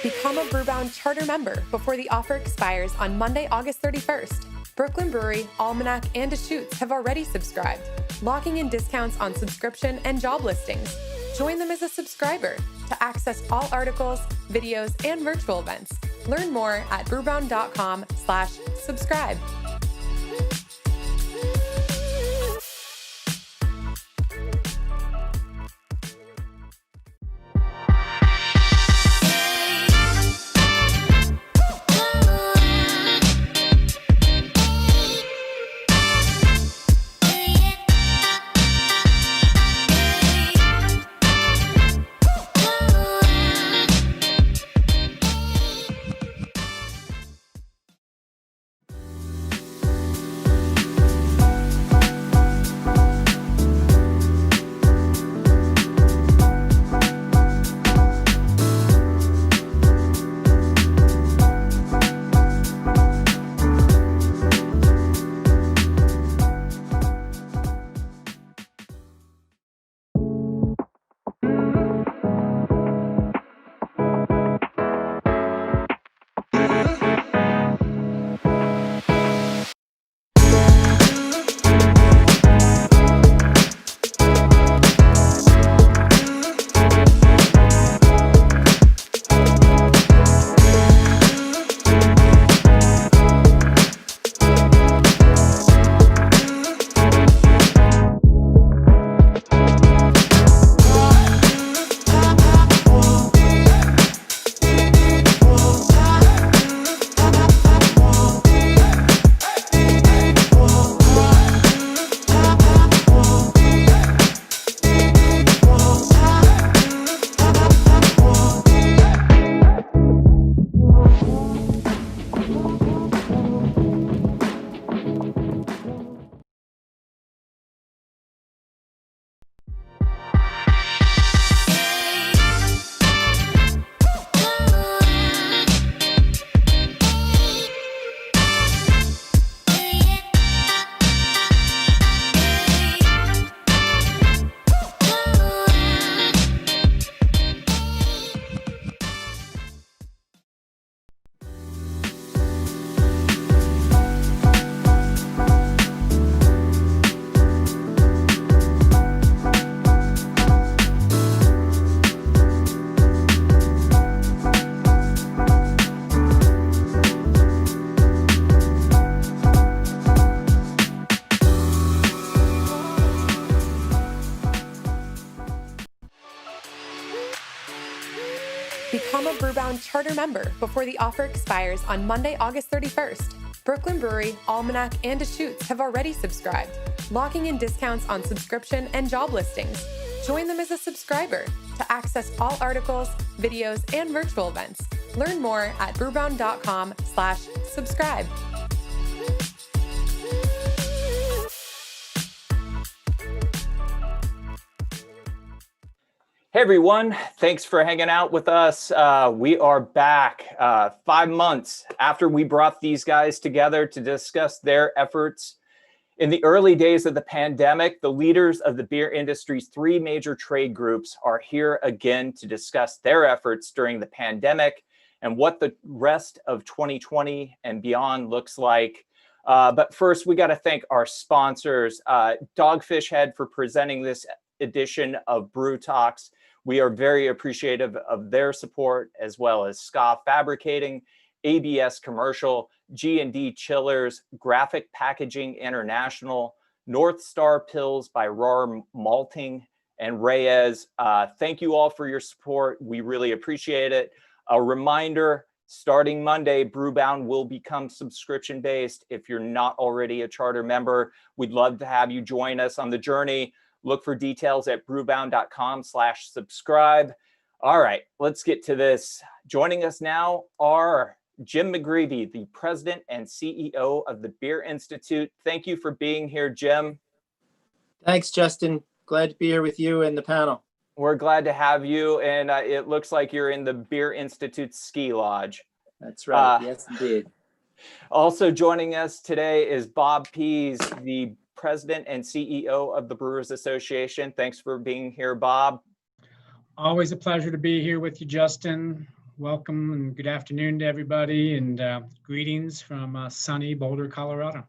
Become a Brewbound charter member before the offer expires on Monday, August 31st. Brooklyn Brewery, Almanac, and Deschutes have already subscribed, locking in discounts on subscription and job listings. Join them as a subscriber to access all articles, videos, and virtual events. Learn more at brewbound.com/subscribe. Become a Brewbound charter member before the offer expires on Monday, August 31st. Brooklyn Brewery, Almanac, and Deschutes have already subscribed, locking in discounts on subscription and job listings. Join them as a subscriber to access all articles, videos, and virtual events. Learn more at brewbound.com/subscribe. Hey everyone, thanks for hanging out with us. We are back 5 months after we brought these guys together to discuss their efforts. In the early days of the pandemic, the leaders of the beer industry's 3 major trade groups are here again to discuss their efforts during the pandemic and what the rest of 2020 and beyond looks like. But first, we got to thank our sponsors, Dogfish Head, for presenting this edition of Brew Talks. We are very appreciative of their support, as well as Ska Fabricating, ABS Commercial, G&D Chillers, Graphic Packaging International, North Star Pills by Roar Malting, and Reyes. Thank you all for your support. We really appreciate it. A reminder, starting Monday, Brewbound will become subscription-based. If you're not already a charter member, we'd love to have you join us on the journey. Look for details at brewbound.com/subscribe. All right, let's get to this. Joining us now are Jim McGreevy, the president and CEO of the Beer Institute. Thank you for being here, Jim. Thanks, Justin. Glad to be here with you and the panel. We're glad to have you, and it looks like you're in the Beer Institute Ski Lodge. That's right. Yes, indeed. Also joining us today is Bob Pease, the president and CEO of the Brewers Association. Thanks for being here, Bob. Always a pleasure to be here with you, Justin. Welcome and good afternoon to everybody, and greetings from sunny Boulder, Colorado.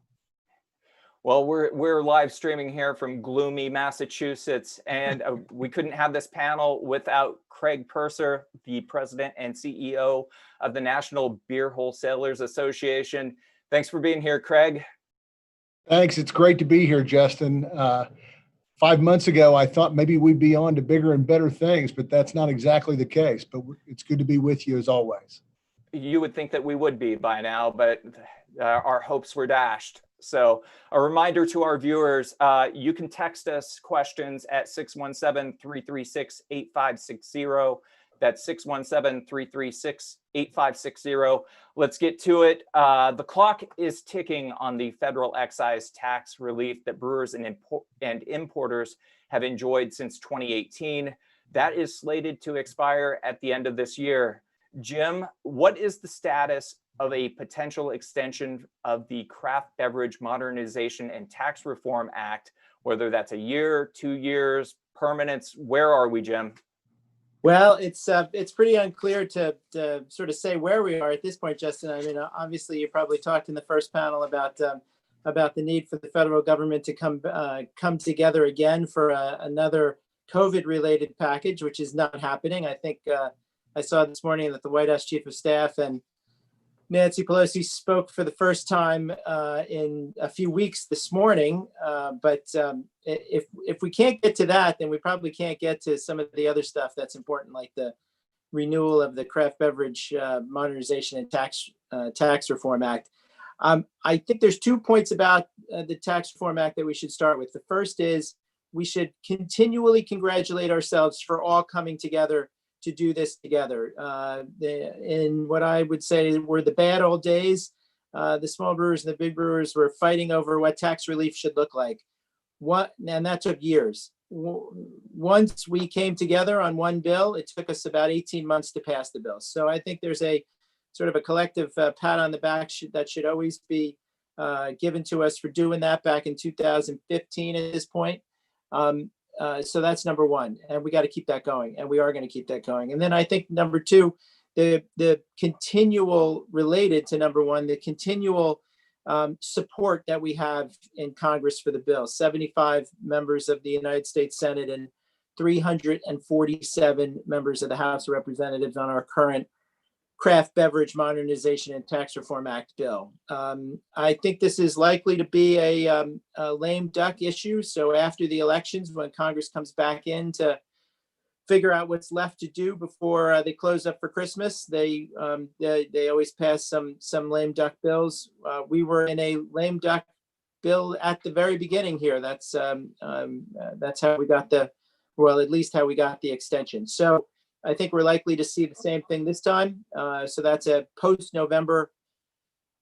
Well, we're live streaming here from gloomy Massachusetts, and we couldn't have this panel without Craig Purser, the president and CEO of the National Beer Wholesalers Association. Thanks for being here, Craig. Thanks. It's great to be here, Justin. 5 months ago, I thought maybe we'd be on to bigger and better things, but that's not exactly the case. But it's good to be with you as always. You would think that we would be by now, but our hopes were dashed. So a reminder to our viewers, you can text us questions at 617-336-8560. That's 617-336-8560. Let's get to it. The clock is ticking on the federal excise tax relief that brewers and importers have enjoyed since 2018. That is slated to expire at the end of this year. Jim, what is the status of a potential extension of the Craft Beverage Modernization and Tax Reform Act, whether that's a year, 2 years, permanence? Where are we, Jim? Well, it's pretty unclear to sort of say where we are at this point, Justin. I mean, obviously, you probably talked in the first panel about the need for the federal government to come together again for another COVID-related package, which is not happening. I think I saw this morning that the White House Chief of Staff and Nancy Pelosi spoke for the first time in a few weeks this morning. But if we can't get to that, then we probably can't get to some of the other stuff that's important, like the renewal of the Craft Beverage Modernization and Tax Reform Act. I think there's 2 points about the Tax Reform Act that we should start with. The first is we should continually congratulate ourselves for all coming together to do this together. In what I would say were the bad old days, the small brewers and the big brewers were fighting over what tax relief should look like. And that took years. Once we came together on one bill, it took us about 18 months to pass the bill. So I think there's a sort of a collective pat on the back that should always be given to us for doing that back in 2015 at this point. So that's number one, and we got to keep that going, and we are going to keep that going. And then I think number two, the continual, related to number one, the continual support that we have in Congress for the bill. 75 members of the United States Senate and 347 members of the House of Representatives on our current Craft Beverage Modernization and Tax Reform Act bill. I think this is likely to be a lame duck issue. So after the elections, when Congress comes back in to figure out what's left to do before they close up for Christmas, they always pass some lame duck bills. We were in a lame duck bill at the very beginning here. That's how we got at least how we got the extension. So I think we're likely to see the same thing this time. So that's a post-November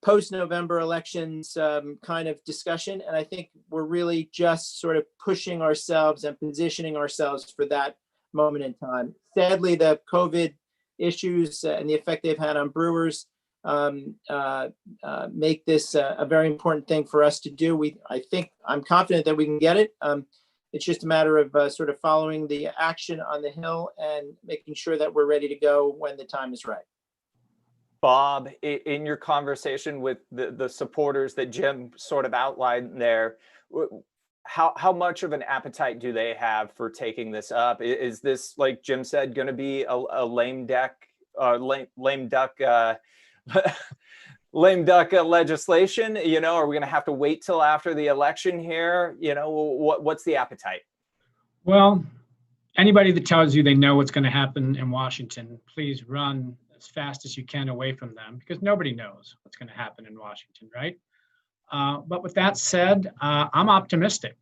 elections kind of discussion. And I think we're really just sort of pushing ourselves and positioning ourselves for that moment in time. Sadly, the COVID issues and the effect they've had on brewers make this a very important thing for us to do. I'm confident that we can get it. It's just a matter of sort of following the action on the Hill and making sure that we're ready to go when the time is right. Bob, in your conversation with the supporters that Jim sort of outlined there, how much of an appetite do they have for taking this up? Is this, like Jim said, going to be a lame duck legislation? You know, are we going to have to wait till after the election here? You know, what's the appetite? Well, anybody that tells you they know what's going to happen in Washington, please run as fast as you can away from them, because nobody knows what's going to happen in Washington, right? But with that said, I'm optimistic.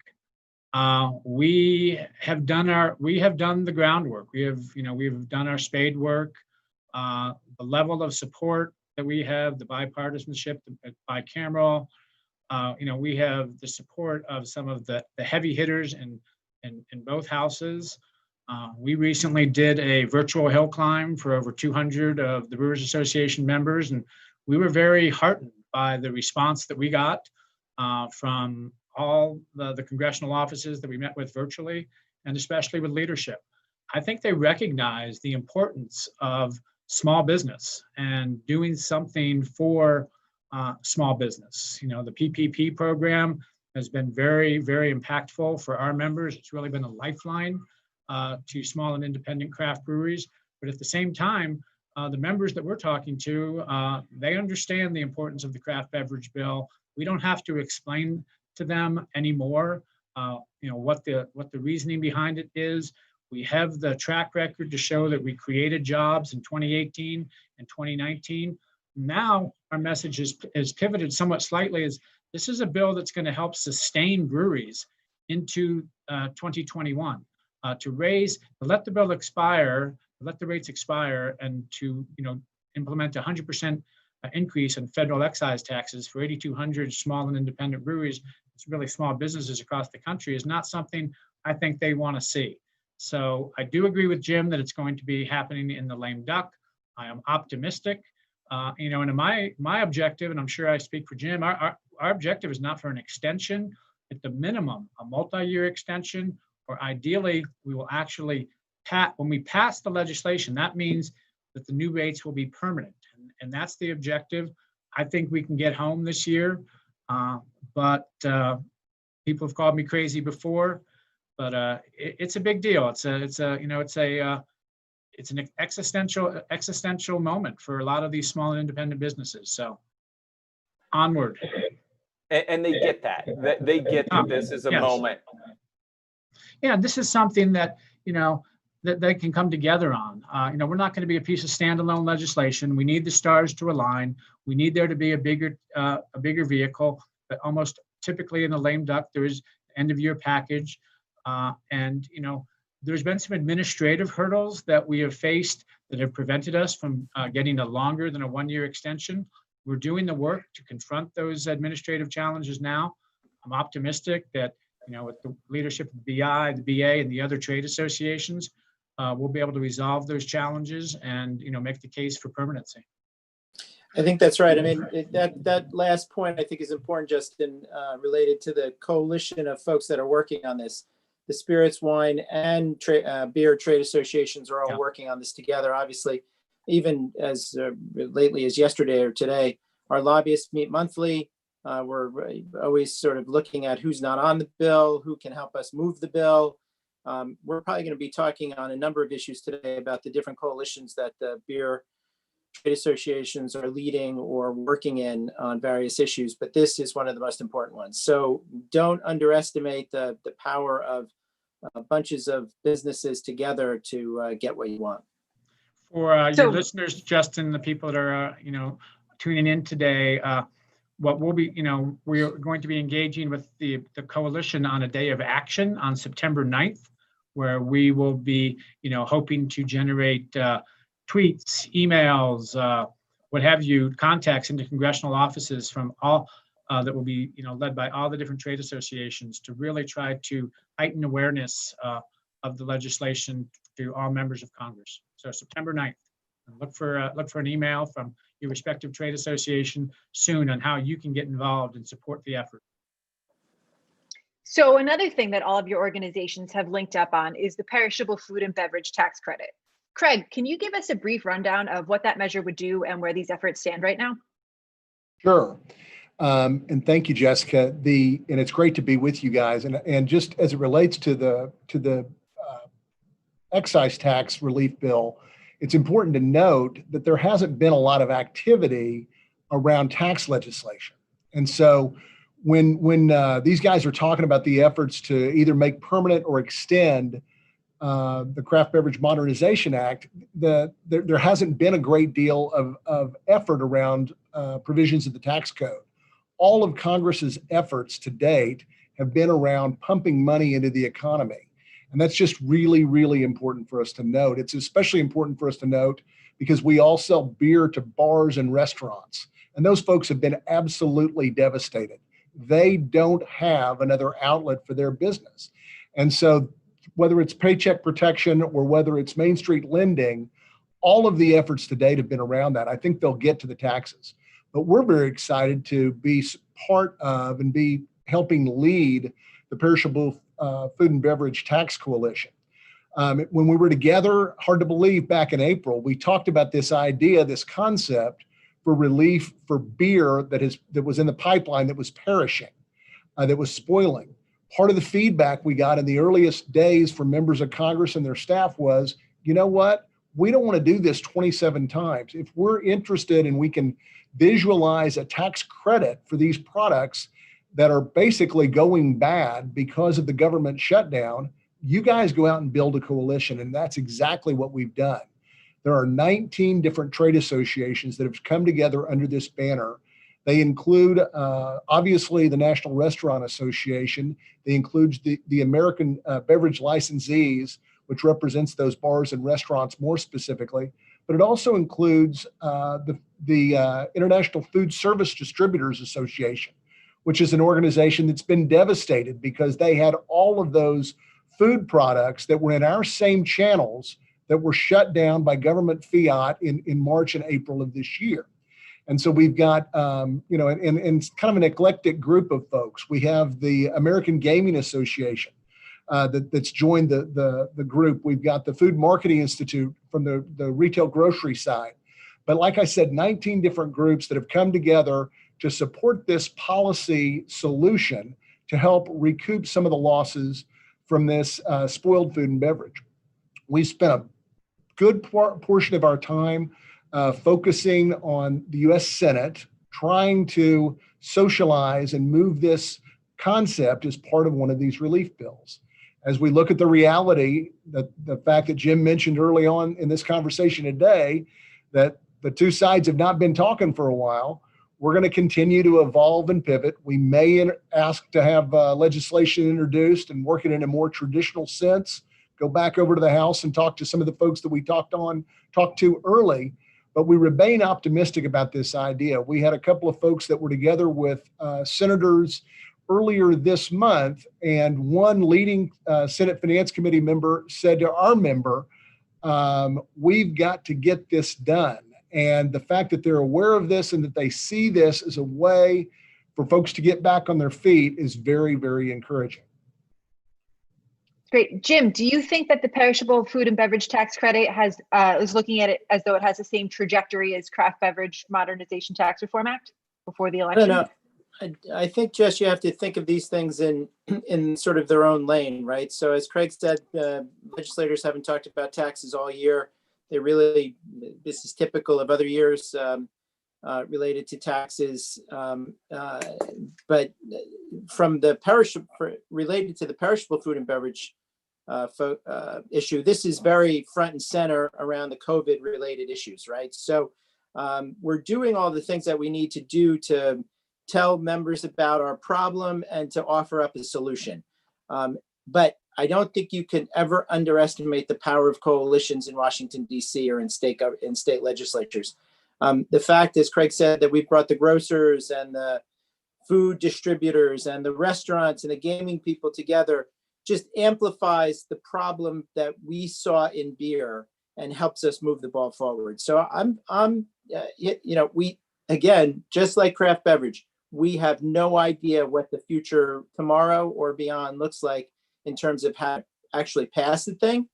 We have done the groundwork. We've done our spade work. The level of support that we have, the bipartisanship, the bicameral, we have the support of some of the heavy hitters in both houses. We recently did a virtual hill climb for over 200 of the Brewers Association members, and we were very heartened by the response that we got from all the congressional offices that we met with virtually, and especially with leadership. I think they recognize the importance of small business and doing something for small business. You know, the PPP program has been very, very impactful for our members. It's really been a lifeline to small and independent craft breweries. But at the same time, the members that we're talking to, they understand the importance of the craft beverage bill. We don't have to explain to them anymore, you know, what the reasoning behind it is. We have the track record to show that we created jobs in 2018 and 2019. Now our message is pivoted somewhat slightly. Is this is a bill that's going to help sustain breweries into 2021 to let the bill expire, let the rates expire, and to implement 100% increase in federal excise taxes for 8,200 small and independent breweries. It's really small businesses across the country is not something I think they want to see. So I do agree with Jim that it's going to be happening in the lame duck. I am optimistic. And my objective, and I'm sure I speak for Jim, our objective is not for an extension, at the minimum, a multi-year extension, or ideally, we will actually, when we pass the legislation, that means that the new rates will be permanent. And that's the objective. I think we can get home this year, but people have called me crazy before, but it's a big deal. It's an existential moment for a lot of these small and independent businesses. So onward. And they get that. They get that this is a moment. Yeah, this is something that, that they can come together on. We're not going to be a piece of standalone legislation. We need the stars to align. We need there to be a bigger vehicle, but almost typically in the lame duck, there is end of year package. There's been some administrative hurdles that we have faced that have prevented us from getting a longer than a 1-year extension. We're doing the work to confront those administrative challenges now. I'm optimistic that, with the leadership of the BI, the BA, and the other trade associations, we'll be able to resolve those challenges and, make the case for permanency. I think that's right. I mean, that last point I think is important, Justin, related to the coalition of folks that are working on this. The spirits, wine, and beer trade associations are all working on this together. Obviously, even as lately as yesterday or today, our lobbyists meet monthly. We're always sort of looking at who's not on the bill, who can help us move the bill. We're probably going to be talking on a number of issues today about the different coalitions that the beer trade associations are leading or working in on various issues, but this is one of the most important ones. So don't underestimate the power of bunches of businesses together to get what you want. For your listeners, Justin, the people that are, tuning in today, what we'll be, we're going to be engaging with the coalition on a day of action on September 9th, where we will be, hoping to generate tweets, emails, what have you, contacts into congressional offices from all that will be, led by all the different trade associations to really try to heighten awareness of the legislation to all members of Congress. So September 9th, look for an email from your respective trade association soon on how you can get involved and support the effort. So another thing that all of your organizations have linked up on is the perishable food and beverage tax credit. Craig, can you give us a brief rundown of what that measure would do and where these efforts stand right now? Sure. And thank you, Jessica. And it's great to be with you guys. And just as it relates to the excise tax relief bill, it's important to note that there hasn't been a lot of activity around tax legislation. And so when these guys are talking about the efforts to either make permanent or extend the Craft Beverage Modernization Act, there hasn't been a great deal of effort around provisions of the tax code. All of Congress's efforts to date have been around pumping money into the economy. And that's just really, really important for us to note. It's especially important for us to note because we all sell beer to bars and restaurants, and those folks have been absolutely devastated. They don't have another outlet for their business. And so whether it's Paycheck Protection or whether it's Main Street lending, all of the efforts to date have been around that. I think they'll get to the taxes. But we're very excited to be part of and be helping lead the Perishable Food and Beverage Tax Coalition. When we were together, hard to believe, back in April, we talked about this idea, this concept for relief for beer that was in the pipeline that was perishing, that was spoiling. Part of the feedback we got in the earliest days from members of Congress and their staff was, you know what? We don't want to do this 27 times. If we're interested and we can visualize a tax credit for these products that are basically going bad because of the government shutdown, you guys go out and build a coalition. And that's exactly what we've done. There are 19 different trade associations that have come together under this banner. They include, obviously, the National Restaurant Association. They include the American Beverage Licensees, which represents those bars and restaurants more specifically. But it also includes the International Food Service Distributors Association, which is an organization that's been devastated because they had all of those food products that were in our same channels that were shut down by government fiat in March and April of this year. And so we've got, and kind of an eclectic group of folks. We have the American Gaming Association that's joined the group. We've got the Food Marketing Institute from the retail grocery side. But like I said, 19 different groups that have come together to support this policy solution to help recoup some of the losses from this spoiled food and beverage. We spent a good portion of our time focusing on the U.S. Senate, trying to socialize and move this concept as part of one of these relief bills. As we look at the reality, the fact that Jim mentioned early on in this conversation today, that the two sides have not been talking for a while, we're going to continue to evolve and pivot. We may ask to have legislation introduced and work it in a more traditional sense, go back over to the House and talk to some of the folks that we talked to early. But we remain optimistic about this idea. We had a couple of folks that were together with senators earlier this month, and one leading Senate Finance Committee member said to our member, we've got to get this done. And the fact that they're aware of this and that they see this as a way for folks to get back on their feet is very, very encouraging. Great. Jim, do you think that the perishable food and beverage tax credit is looking at it as though it has the same trajectory as Craft Beverage Modernization Tax Reform Act before the election? I don't know. I think, Jess, you have to think of these things in sort of their own lane, right? So as Craig said, legislators haven't talked about taxes all year. This is typical of other years related to taxes. But from related to the perishable food and beverage issue, this is very front and center around the COVID related issues, right? So we're doing all the things that we need to do to tell members about our problem and to offer up a solution. But I don't think you can ever underestimate the power of coalitions in Washington, D.C. or in state legislatures. The fact, as Craig said, that we've brought the grocers and the food distributors and the restaurants and the gaming people together just amplifies the problem that we saw in beer and helps us move the ball forward. So we, again, just like craft beverage, we have no idea what the future tomorrow or beyond looks like in terms of how to actually pass the thing,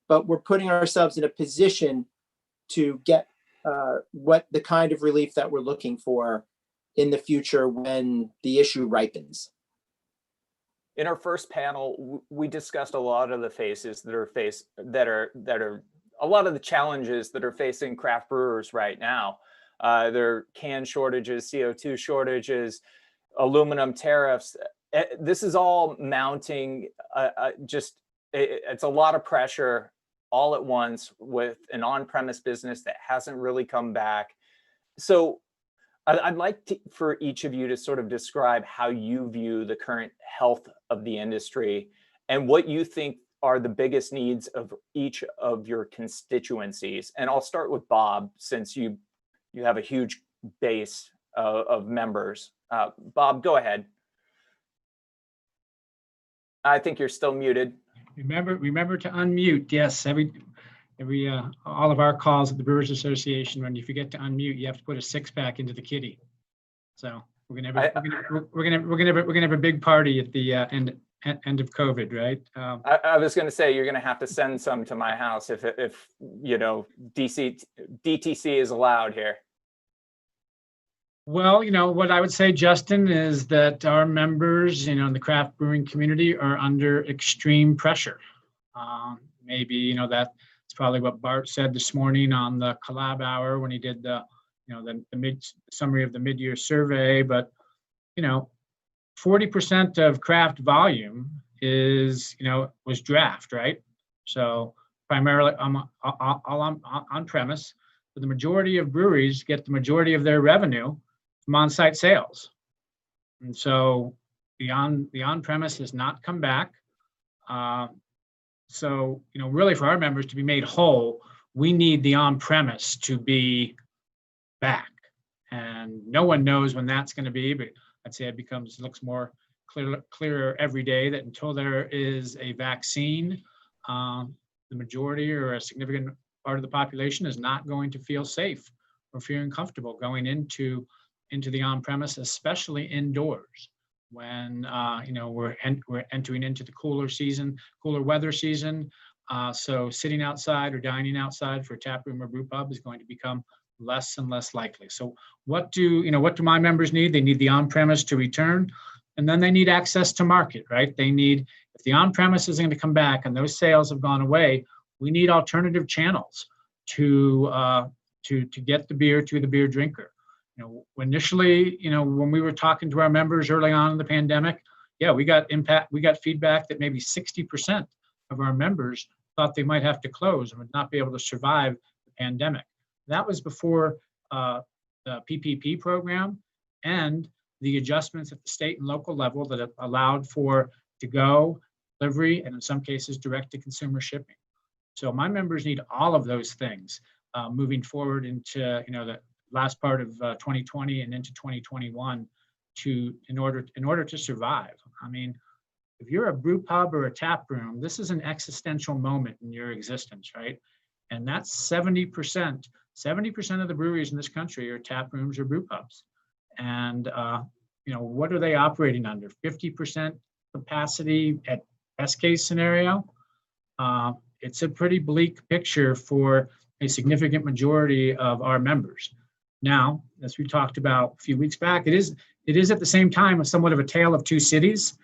but we're putting ourselves in a position to get what the kind of relief that we're looking for in the future when the issue ripens. In our first panel, we discussed a lot of the a lot of the challenges that are facing craft brewers right now. There are can shortages, CO2 shortages, aluminum tariffs. This is all mounting. It's a lot of pressure all at once with an on-premise business that hasn't really come back. So I'd like for each of you to sort of describe how you view the current health of the industry and what you think are the biggest needs of each of your constituencies. And I'll start with Bob, since you have a huge base of members. Bob, go ahead. I think you're still muted. Remember to unmute. Yes, every all of our calls at the Brewers Association, when you forget to unmute, you have to put a six-pack into the kitty. So we're gonna have a big party at the end end of COVID, right? I was going to say, you're going to have to send some to my house if DTC is allowed here. Well, what I would say, Justin, is that our members, in the craft brewing community are under extreme pressure. Maybe, that's probably what Bart said this morning on the collab hour when he did the summary of the mid-year survey. But, 40% of craft volume was draft, right? So primarily on premise, but the majority of breweries get the majority of their revenue from on-site sales. And so the on-premise has not come back. So, really for our members to be made whole, we need the on-premise to be back. And no one knows when that's going to be, but I'd say it looks more clearer every day that until there is a vaccine, the majority or a significant part of the population is not going to feel safe or feeling comfortable going into the on-premise, especially indoors when we're entering into the cooler weather season. So sitting outside or dining outside for a tap room or brew pub is going to become less and less likely. So what do my members need? They need the on-premise to return, and then they need access to market, right? If the on-premise isn't going to come back and those sales have gone away, we need alternative channels to get the beer to the beer drinker. Initially, when we were talking to our members early on in the pandemic, we got feedback that maybe 60% of our members thought they might have to close and would not be able to survive the pandemic. That was before the PPP program and the adjustments at the state and local level that allowed for to-go delivery and in some cases direct-to-consumer shipping. So my members need all of those things moving forward into the last part of 2020 and into 2021 in order to survive. I mean, if you're a brew pub or a tap room, this is an existential moment in your existence, right? And that's 70%. 70% of the breweries in this country are tap rooms or brew pubs. And what are they operating under? 50% capacity at best case scenario. It's a pretty bleak picture for a significant majority of our members. Now, as we talked about a few weeks back, it is at the same time somewhat of a tale of two cities,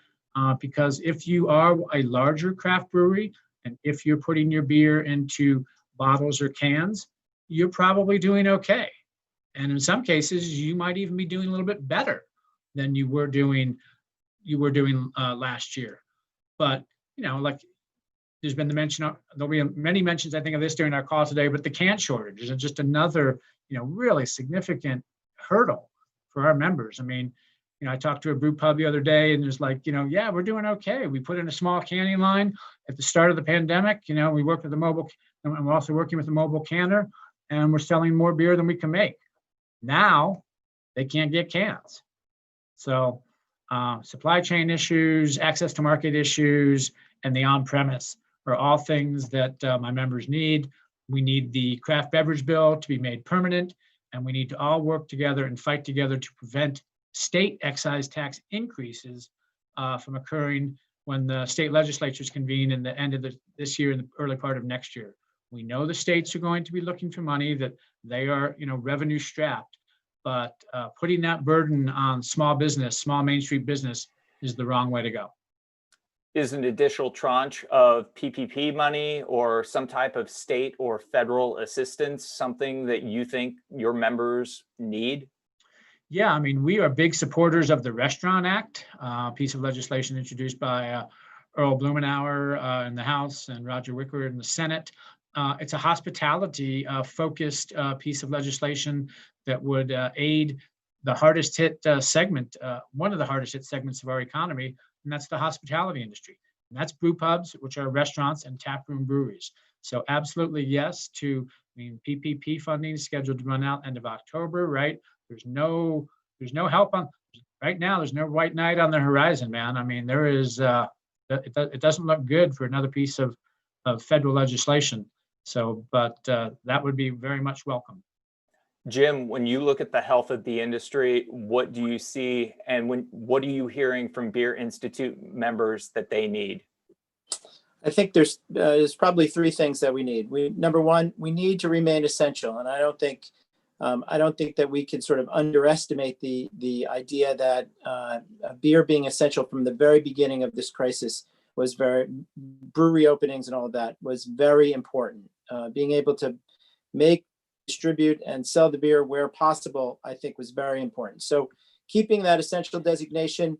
because if you are a larger craft brewery and if you're putting your beer into bottles or cans, you're probably doing okay. And in some cases, you might even be doing a little bit better than you were doing last year. But, like there's been there'll be many mentions, I think, of this during our call today, but the can shortage is just another, really significant hurdle for our members. I mean, I talked to a brew pub the other day and there's like, we're doing okay. We put in a small canning line at the start of the pandemic. We worked with and we're also working with a mobile canner, and we're selling more beer than we can make. Now they can't get cans. So supply chain issues, access to market issues, and the on-premise are all things that my members need. We need the craft beverage bill to be made permanent, and we need to all work together and fight together to prevent state excise tax increases from occurring when the state legislatures convene in the end of this year and the early part of next year. We know the states are going to be looking for money, that they are, revenue strapped, but putting that burden on small Main Street business is the wrong way to go. Is an additional tranche of PPP money or some type of state or federal assistance something that you think your members need? Yeah, I mean, we are big supporters of the Restaurant Act, a piece of legislation introduced by Earl Blumenauer in the House and Roger Wicker in the Senate. It's a hospitality focused piece of legislation that would aid the hardest hit segment, one of the hardest hit segments of our economy, and that's the hospitality industry. And that's brew pubs, which are restaurants and taproom breweries. So absolutely yes to, PPP funding is scheduled to run out end of October, right? There's no help right now. There's no white knight on the horizon, man. I mean, there is, it doesn't look good for another piece of federal legislation. So, but that would be very much welcome. Jim, when you look at the health of the industry, what do you see, and what are you hearing from Beer Institute members that they need? I think there's probably three things that we need. Number one, we need to remain essential, and I don't think that we can sort of underestimate the idea that beer being essential from the very beginning of this crisis was brewery openings and all of that was very important. Being able to make, distribute, and sell the beer where possible, I think, was very important. So keeping that essential designation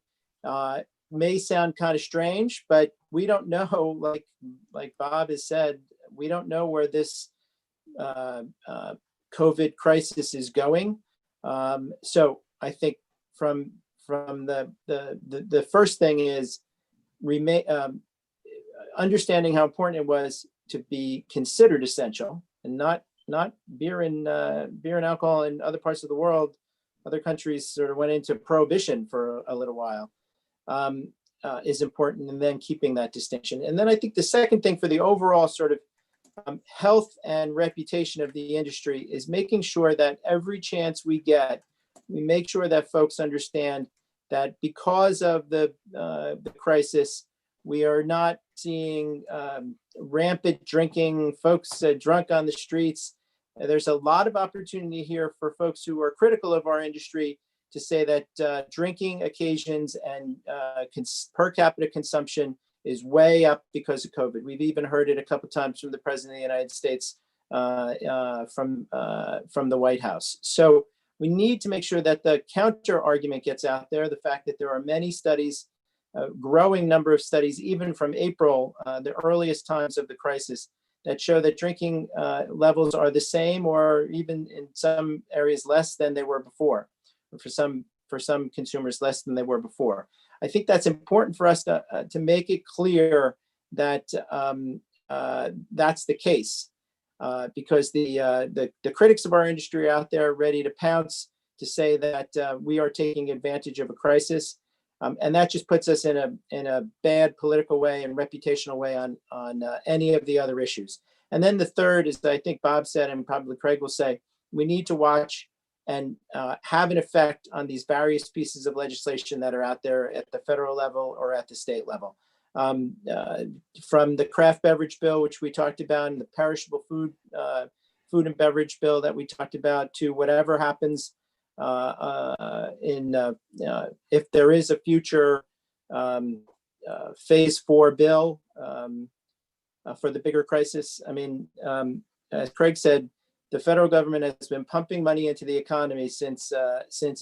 may sound kind of strange, but we don't know, like Bob has said, we don't know where this COVID crisis is going. So I think from the first thing is understanding how important it was to be considered essential, and not beer and alcohol in other parts of the world. Other countries sort of went into prohibition for a little while. Is important, and then keeping that distinction. And then I think the second thing for the overall sort of health and reputation of the industry is making sure that every chance we get, we make sure that folks understand that because of the crisis, we are not seeing rampant drinking, folks drunk on the streets. There's a lot of opportunity here for folks who are critical of our industry to say that drinking occasions and per capita consumption is way up because of COVID. We've even heard it a couple of times from the President of the United States, from the White House. So we need to make sure that the counter argument gets out there. The fact that there are many studies, a growing number of studies, even from April, the earliest times of the crisis, that show that drinking levels are the same, or even in some areas less than they were before. For some consumers, less than they were before. I think that's important for us to make it clear that that's the case, because the critics of our industry are out there ready to pounce to say that we are taking advantage of a crisis, and that just puts us in a bad political way and reputational way on any of the other issues. And then the third is, I think Bob said, and probably Craig will say, we need to watch and have an effect on these various pieces of legislation that are out there at the federal level or at the state level. From the craft beverage bill, which we talked about, and the perishable food and beverage bill that we talked about, to whatever happens if there is a future phase 4 bill for the bigger crisis. I mean, as Craig said, the federal government has been pumping money into the economy since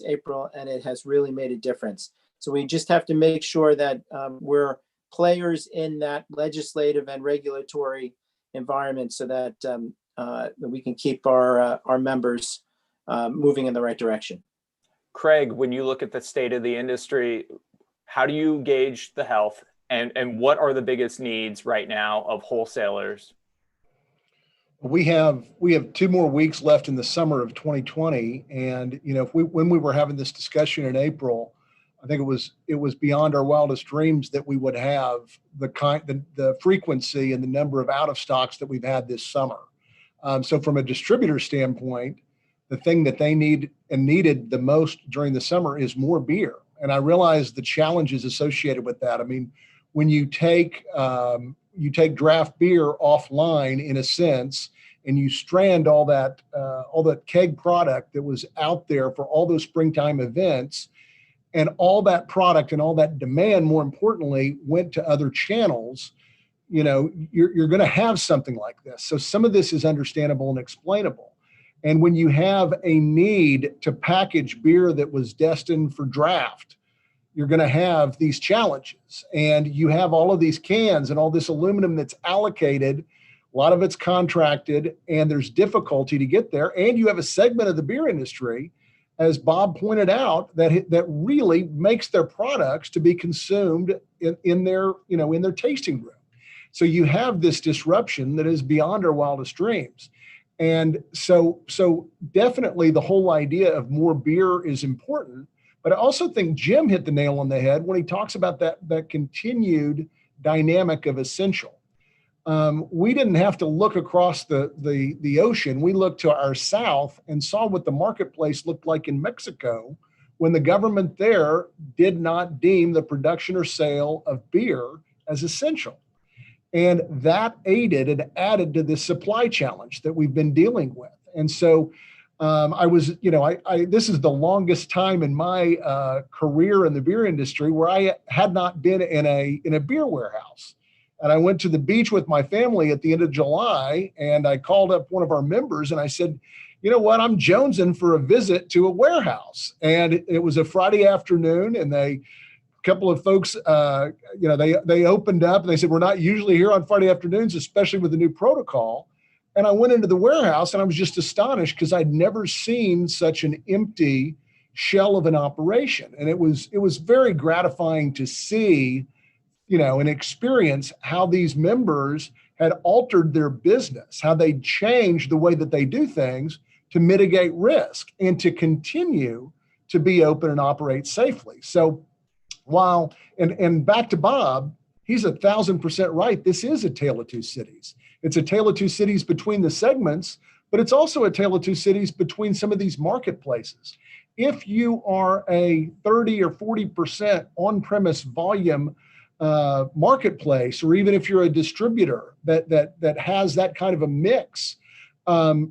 April, and it has really made a difference. So we just have to make sure that we're players in that legislative and regulatory environment, so that we can keep our members moving in the right direction. Craig, when you look at the state of the industry, how do you gauge the health, and what are the biggest needs right now of wholesalers? We have 2 more weeks left in the summer of 2020, and when we were having this discussion in April, I think it was beyond our wildest dreams that we would have the frequency and the number of out of stocks that we've had this summer. So from a distributor standpoint, the thing that they need and needed the most during the summer is more beer, and I realize the challenges associated with that. I mean, when you take draft beer offline, in a sense, and you strand all that keg product that was out there for all those springtime events, and all that product and all that demand, more importantly, went to other channels, you're going to have something like this. So some of this is understandable and explainable. And when you have a need to package beer that was destined for draft, you're going to have these challenges, and you have all of these cans and all this aluminum that's allocated. A lot of it's contracted, and there's difficulty to get there. And you have a segment of the beer industry, as Bob pointed out, that really makes their products to be consumed in their tasting room. So you have this disruption that is beyond our wildest dreams. And so definitely the whole idea of more beer is important. But I also think Jim hit the nail on the head when he talks about that continued dynamic of essential. we didn't have to look across the ocean. We looked to our south and saw what the marketplace looked like in Mexico when the government there did not deem the production or sale of beer as essential. And that aided and added to the supply challenge that we've been dealing with. And so this is the longest time in my career in the beer industry where I had not been in a beer warehouse. And I went to the beach with my family at the end of July, and I called up one of our members and I said, you know what, I'm jonesing for a visit to a warehouse. And it was a Friday afternoon, and a couple of folks, they opened up and they said, we're not usually here on Friday afternoons, especially with the new protocol. And I went into the warehouse and I was just astonished because I'd never seen such an empty shell of an operation. And it was very gratifying to see, and experience how these members had altered their business, how they changed the way that they do things to mitigate risk and to continue to be open and operate safely. So while, and back to Bob, he's 1,000% right. This is a tale of two cities. It's a tale of two cities between the segments, but it's also a tale of two cities between some of these marketplaces. If you are a 30 or 40% on-premise volume marketplace, or even if you're a distributor that has that kind of a mix,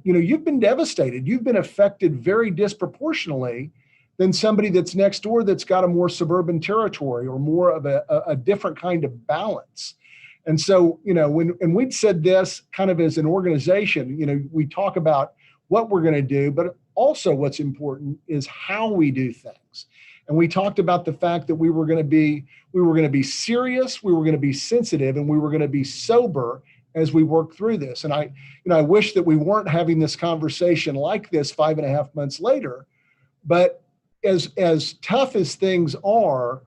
you've been devastated. You've been affected very disproportionately than somebody that's next door that's got a more suburban territory or more of a different kind of balance. And so, when we'd said this kind of as an organization, we talk about what we're going to do, but also what's important is how we do things. And we talked about the fact that we were going to be serious, we were going to be sensitive, and we were going to be sober as we work through this. And I wish that we weren't having this conversation like this 5.5 months later. But as tough as things are,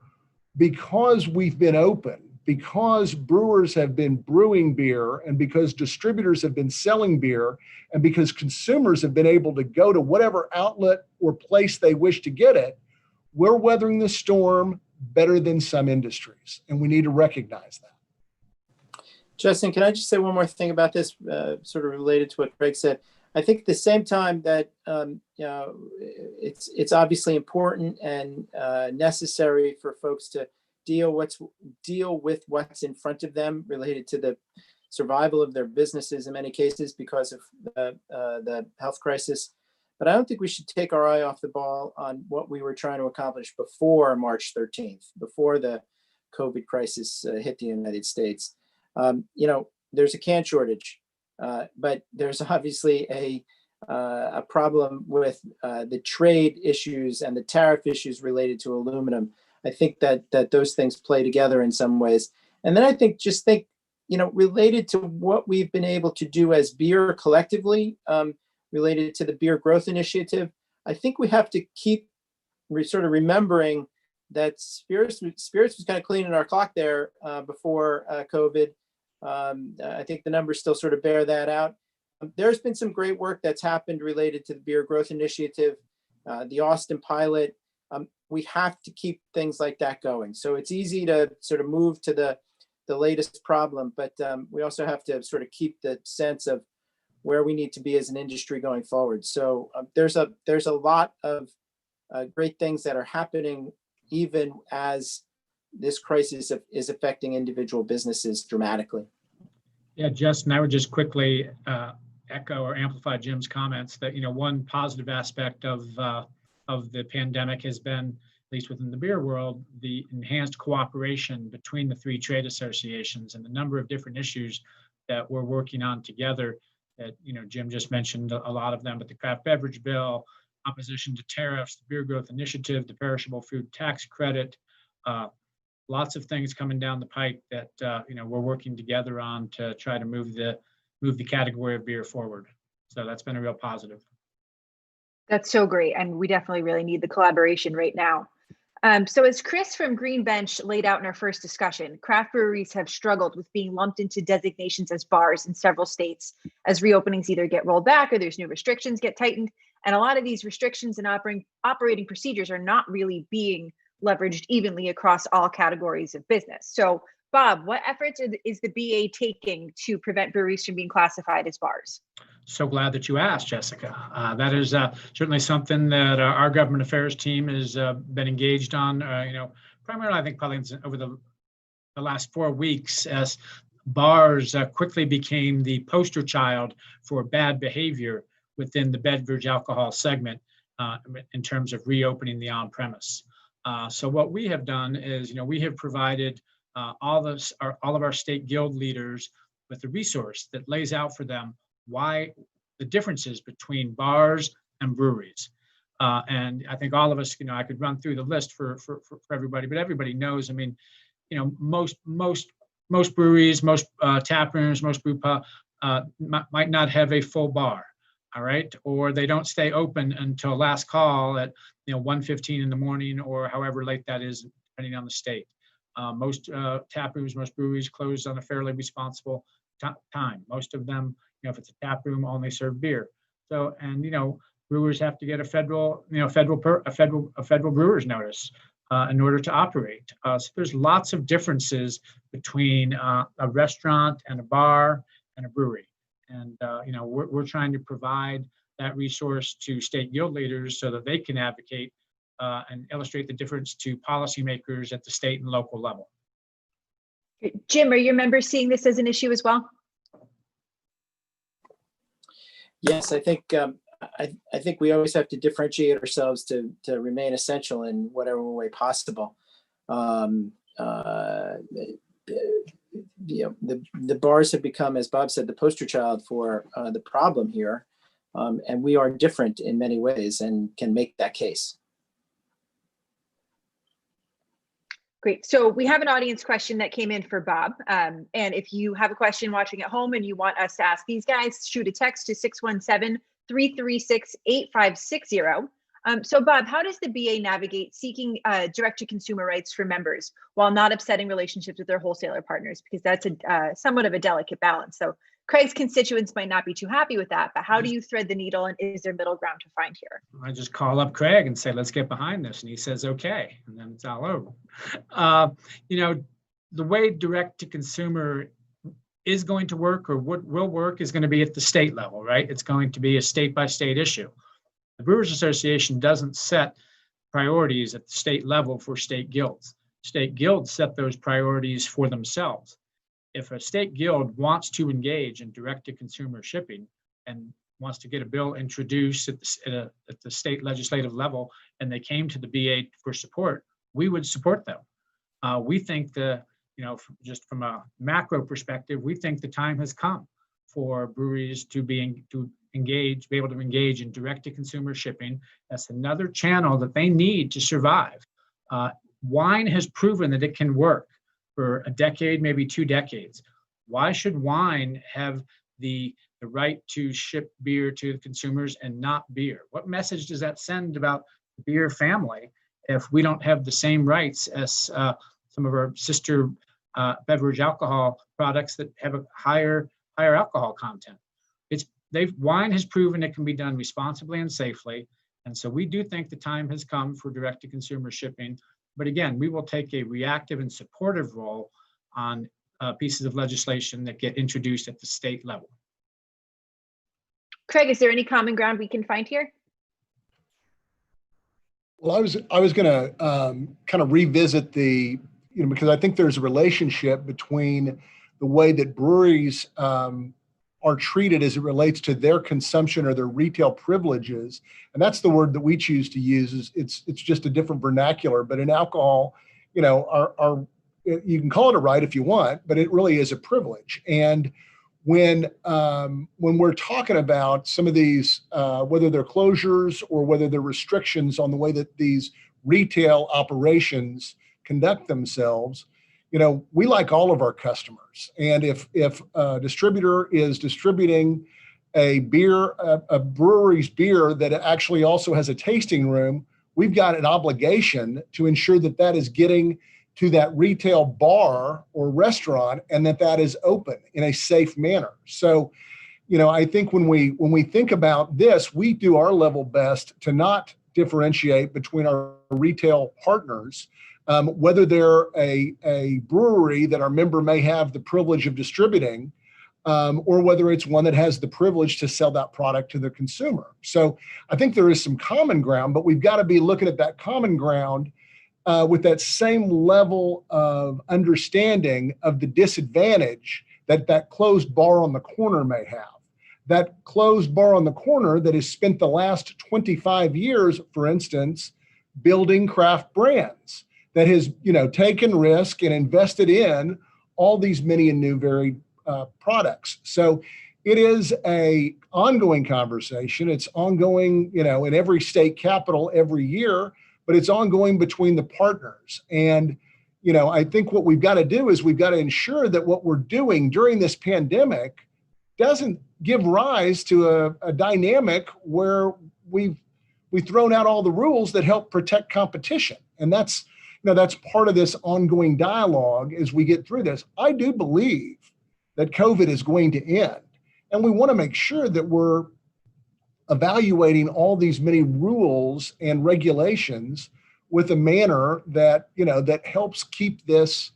because we've been open, because brewers have been brewing beer, and because distributors have been selling beer, and because consumers have been able to go to whatever outlet or place they wish to get it, we're weathering the storm better than some industries, and we need to recognize that. Justin, can I just say one more thing about this, sort of related to what Greg said? I think at the same time that it's obviously important and necessary for folks to deal with what's in front of them related to the survival of their businesses in many cases because of the health crisis. But I don't think we should take our eye off the ball on what we were trying to accomplish before March 13th, before the COVID crisis hit the United States. There's a can shortage, but there's obviously a problem with the trade issues and the tariff issues related to aluminum. I think that those things play together in some ways. And then I think, related to what we've been able to do as beer collectively, related to the Beer Growth Initiative, I think we have to keep sort of remembering that spirits was kind of cleaning our clock there before COVID. I think the numbers still sort of bear that out. There's been some great work that's happened related to the Beer Growth Initiative, the Austin pilot. We have to keep things like that going. So it's easy to sort of move to the latest problem, but we also have to sort of keep the sense of where we need to be as an industry going forward. So there's a lot of great things that are happening even as this crisis is affecting individual businesses dramatically. Yeah, Justin, I would just quickly echo or amplify Jim's comments that, one positive aspect of the pandemic has been, at least within the beer world, the enhanced cooperation between the three trade associations and the number of different issues that we're working on together that, Jim just mentioned a lot of them, but the craft beverage bill, opposition to tariffs, the Beer Growth Initiative, the perishable food tax credit, lots of things coming down the pike that, we're working together on to try to move the category of beer forward. So that's been a real positive. That's so great. And we definitely really need the collaboration right now. So as Chris from Green Bench laid out in our first discussion, craft breweries have struggled with being lumped into designations as bars in several states as reopenings either get rolled back or there's new restrictions get tightened. And a lot of these restrictions and operating procedures are not really being leveraged evenly across all categories of business. So Bob, what efforts is the BA taking to prevent breweries from being classified as bars? So glad that you asked, Jessica. That is certainly something that our government affairs team has been engaged on, primarily, I think, probably over the last 4 weeks, as bars quickly became the poster child for bad behavior within the beverage alcohol segment in terms of reopening the on-premise. So what we have done is, we have provided all of our state guild leaders with a resource that lays out for them why the differences between bars and breweries. And I think all of us, I could run through the list for everybody, but everybody knows, most breweries, most tap rooms, most brew pub might not have a full bar, all right? Or they don't stay open until last call at 1:15 in the morning, or however late that is, depending on the state. Most tap rooms, most breweries close on a fairly responsible time. Most of them, if it's a tap room, only serve beer. So, and brewers have to get a federal brewer's notice in order to operate. So there's lots of differences between a restaurant and a bar and a brewery. And we're trying to provide that resource to state guild leaders so that they can advocate and illustrate the difference to policymakers at the state and local level. Jim, are your members seeing this as an issue as well? Yes, I think I think we always have to differentiate ourselves to remain essential in whatever way possible. The bars have become, as Bob said, the poster child for the problem here, and we are different in many ways and can make that case. Great. So we have an audience question that came in for Bob. And if you have a question watching at home and you want us to ask these guys, shoot a text to 617-336-8560. So Bob, how does the BA navigate seeking direct-to-consumer rights for members while not upsetting relationships with their wholesaler partners? Because that's a somewhat of a delicate balance. So Craig's constituents might not be too happy with that, but how do you thread the needle, and is there middle ground to find here? I just call up Craig and say, let's get behind this. And he says, okay. And then it's all over. The way direct to consumer is going to work, or what will work, is going to be at the state level, right? It's going to be a state by state issue. The Brewers Association doesn't set priorities at the state level for state guilds. State guilds set those priorities for themselves. If a state guild wants to engage in direct-to-consumer shipping and wants to get a bill introduced at the state legislative level, and they came to the BA for support, we would support them. We think just from a macro perspective, we think the time has come for breweries to be able to engage in direct-to-consumer shipping. That's another channel that they need to survive. Wine has proven that it can work for a decade, maybe 2 decades. Why should wine have the right to ship beer to consumers and not beer? What message does that send about the beer family if we don't have the same rights as some of our sister beverage alcohol products that have a higher alcohol content? Wine has proven it can be done responsibly and safely. And so we do think the time has come for direct-to-consumer shipping. But again, we will take a reactive and supportive role on pieces of legislation that get introduced at the state level. Craig, is there any common ground we can find here? Well, I was going to kind of revisit because I think there's a relationship between the way that breweries are treated as it relates to their consumption or their retail privileges. And that's the word that we choose to use. It's just a different vernacular, but in alcohol, you can call it a right if you want, but it really is a privilege. And when we're talking about some of these, whether they're closures or whether they're restrictions on the way that these retail operations conduct themselves, we like all of our customers. And if a distributor is distributing a brewery's beer that actually also has a tasting room, we've got an obligation to ensure that that is getting to that retail bar or restaurant and that is open in a safe manner. So, I think when we think about this, we do our level best to not differentiate between our retail partners whether they're a brewery that our member may have the privilege of distributing, or whether it's one that has the privilege to sell that product to the consumer. So I think there is some common ground, but we've got to be looking at that common ground with that same level of understanding of the disadvantage that that closed bar on the corner may have. That closed bar on the corner that has spent the last 25 years, for instance, building craft brands, that has, taken risk and invested in all these many and new varied products. So it is a ongoing conversation. It's ongoing, in every state capital every year, but it's ongoing between the partners. And, I think what we've got to do is we've got to ensure that what we're doing during this pandemic doesn't give rise to a dynamic where we've thrown out all the rules that help protect competition. And that's part of this ongoing dialogue as we get through this. I do believe that COVID is going to end. And we want to make sure that we're evaluating all these many rules and regulations with a manner that, that helps keep this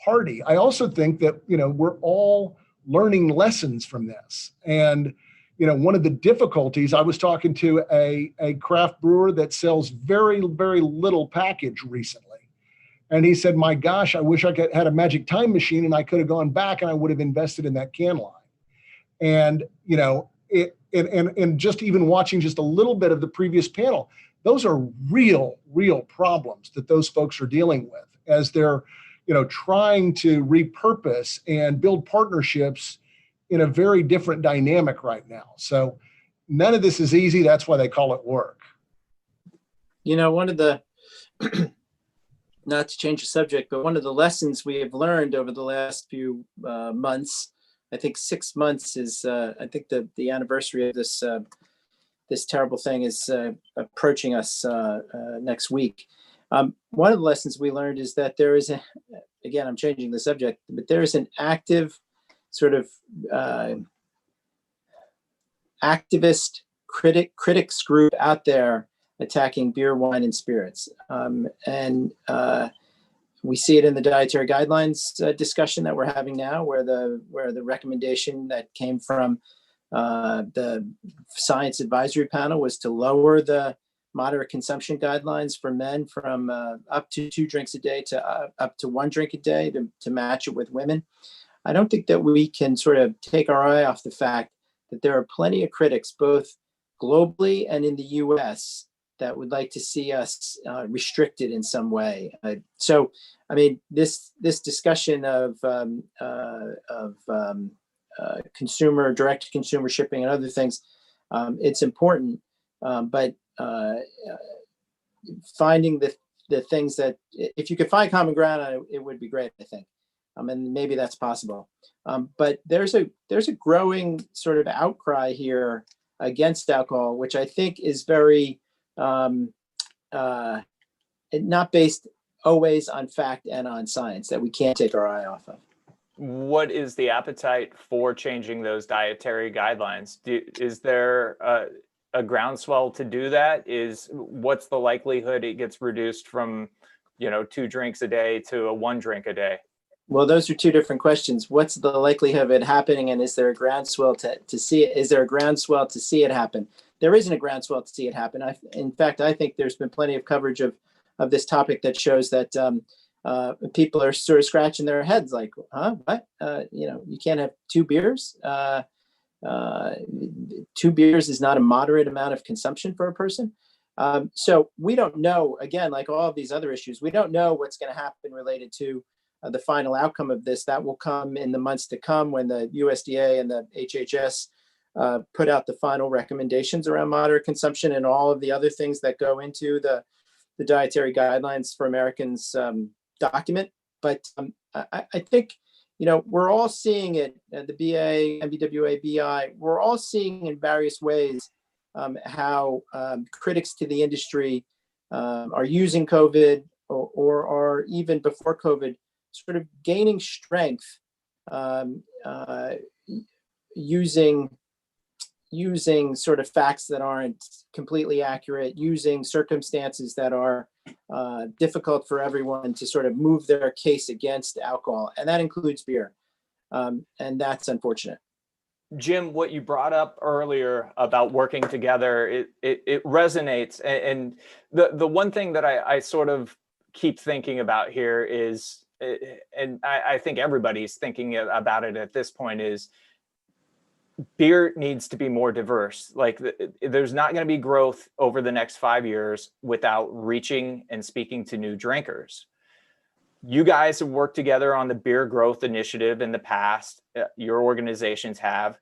hardy. I also think that, we're all learning lessons from this. And, one of the difficulties, I was talking to a craft brewer that sells very, very little package recently. And he said, my gosh, I wish I had a magic time machine and I could have gone back and I would have invested in that can line. And, and just even watching just a little bit of the previous panel, those are real problems that those folks are dealing with as they're, trying to repurpose and build partnerships in a very different dynamic right now. So none of this is easy. That's why they call it work. One of the, not to change the subject, but one of the lessons we have learned over the last few months, I think 6 months is, I think the anniversary of this terrible thing is approaching us next week. One of the lessons we learned is that there is again, I'm changing the subject, but there is an active sort of activist critics group out there attacking beer, wine, and spirits. And we see it in the dietary guidelines discussion that we're having now, where the recommendation that came from the science advisory panel was to lower the moderate consumption guidelines for men from up to 2 drinks a day to up to 1 drink a day to match it with women. I don't think that we can sort of take our eye off the fact that there are plenty of critics, both globally and in the US, that would like to see us restricted in some way. So, I mean, this discussion of consumer, direct to consumer shipping and other things, it's important, but finding the things that, if you could find common ground on it, it would be great, I think. And maybe that's possible. But there's a growing sort of outcry here against alcohol, which I think is very not based always on fact and on science, that we can't take our eye off of. What is the appetite for changing those dietary guidelines? Is there a groundswell to do that? What's the likelihood it gets reduced from 2 drinks a day to a 1 drink a day? Well, those are 2 different questions. What's the likelihood of it happening, and is there a groundswell to see it? Is there a groundswell to see it happen? There isn't a groundswell to see it happen. In fact, I think there's been plenty of coverage of this topic that shows that people are sort of scratching their heads like, huh, what? You can't have 2 beers? 2 beers is not a moderate amount of consumption for a person. So we don't know, again, like all of these other issues, we don't know what's going to happen related to the final outcome of this. That will come in the months to come when the USDA and the HHS put out the final recommendations around moderate consumption and all of the other things that go into the dietary guidelines for Americans document. But I think, we're all seeing it at the BA, MBWA, BI, we're all seeing in various ways how critics to the industry are using COVID or are even before COVID sort of gaining strength using sort of facts that aren't completely accurate, using circumstances that are difficult for everyone to sort of move their case against alcohol, and that includes beer, and that's unfortunate. Jim, what you brought up earlier about working together, it resonates. And the one thing that I sort of keep thinking about here is, and I think everybody's thinking about it at this point, is beer needs to be more diverse. Like there's not going to be growth over the next 5 years without reaching and speaking to new drinkers. You guys have worked together on the beer growth initiative in the past. Your organizations have.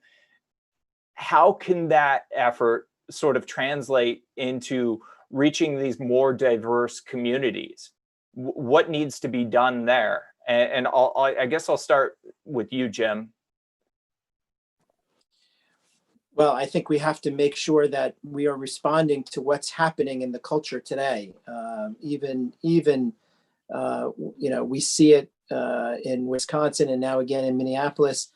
How can that effort sort of translate into reaching these more diverse communities? What needs to be done there? And I guess I'll start with you, Jim. Well, I think we have to make sure that we are responding to what's happening in the culture today. We see it in Wisconsin and now again in Minneapolis.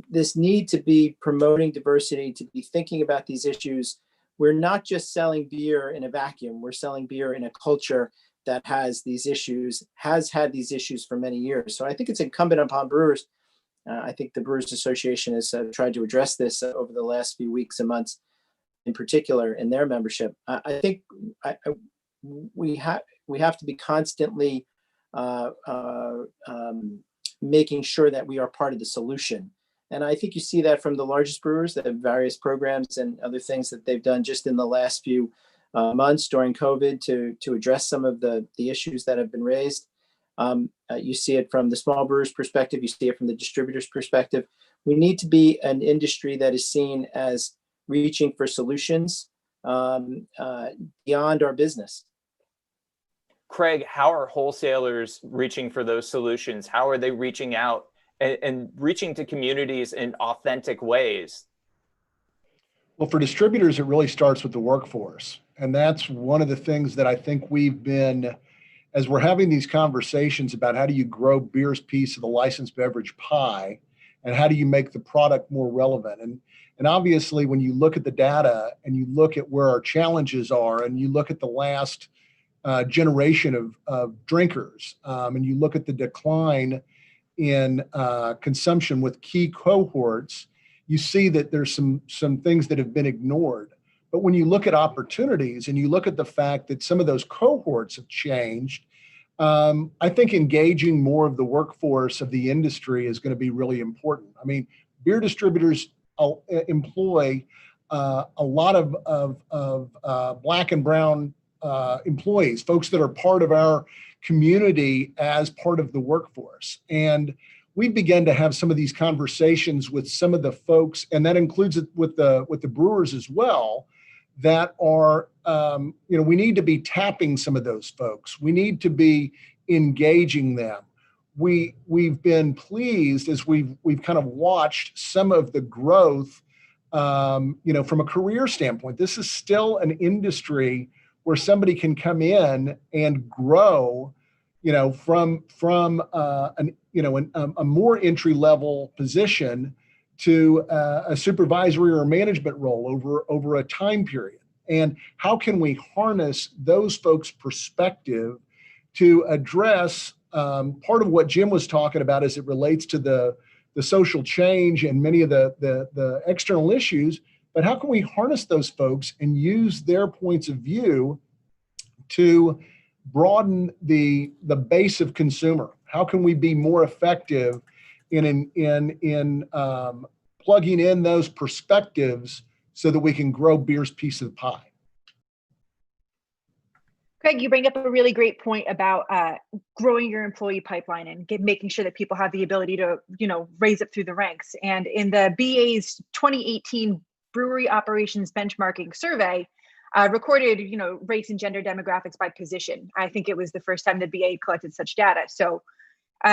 This need to be promoting diversity, to be thinking about these issues. We're not just selling beer in a vacuum. We're selling beer in a culture that has these issues, has had these issues for many years. So I think it's incumbent upon brewers. I think the Brewers Association has tried to address this over the last few weeks and months, in particular in their membership. I think we have to be constantly making sure that we are part of the solution. And I think you see that from the largest brewers that have various programs and other things that they've done just in the last few months during COVID to address some of the issues that have been raised. You see it from the small brewers perspective, you see it from the distributors perspective. We need to be an industry that is seen as reaching for solutions beyond our business. Craig, how are wholesalers reaching for those solutions? How are they reaching out and reaching to communities in authentic ways? Well, for distributors, it really starts with the workforce. And that's one of the things that I think we've been, as we're having these conversations about how do you grow beer's piece of the licensed beverage pie and how do you make the product more relevant. And obviously, when you look at the data and you look at where our challenges are and you look at the last generation of drinkers and you look at the decline in consumption with key cohorts, you see that there's some things that have been ignored. But when you look at opportunities and you look at the fact that some of those cohorts have changed, I think engaging more of the workforce of the industry is going to be really important. I mean, beer distributors employ a lot of Black and brown employees, folks that are part of our community as part of the workforce. And we began to have some of these conversations with some of the folks, and that includes it with the brewers as well, that are, we need to be tapping some of those folks. We need to be engaging them. We've been pleased as we've kind of watched some of the growth, from a career standpoint. This is still an industry where somebody can come in and grow, from a more entry level position to a supervisory or management role over a time period. And how can we harness those folks' perspective to address part of what Jim was talking about as it relates to the social change and many of the external issues, but how can we harness those folks and use their points of view to broaden the base of consumer? How can we be more effective in plugging in those perspectives so that we can grow beer's piece of the pie? Craig, you bring up a really great point about growing your employee pipeline and making sure that people have the ability to, raise up through the ranks. And in the BA's 2018 Brewery Operations Benchmarking Survey, recorded, race and gender demographics by position. I think it was the first time the BA collected such data. So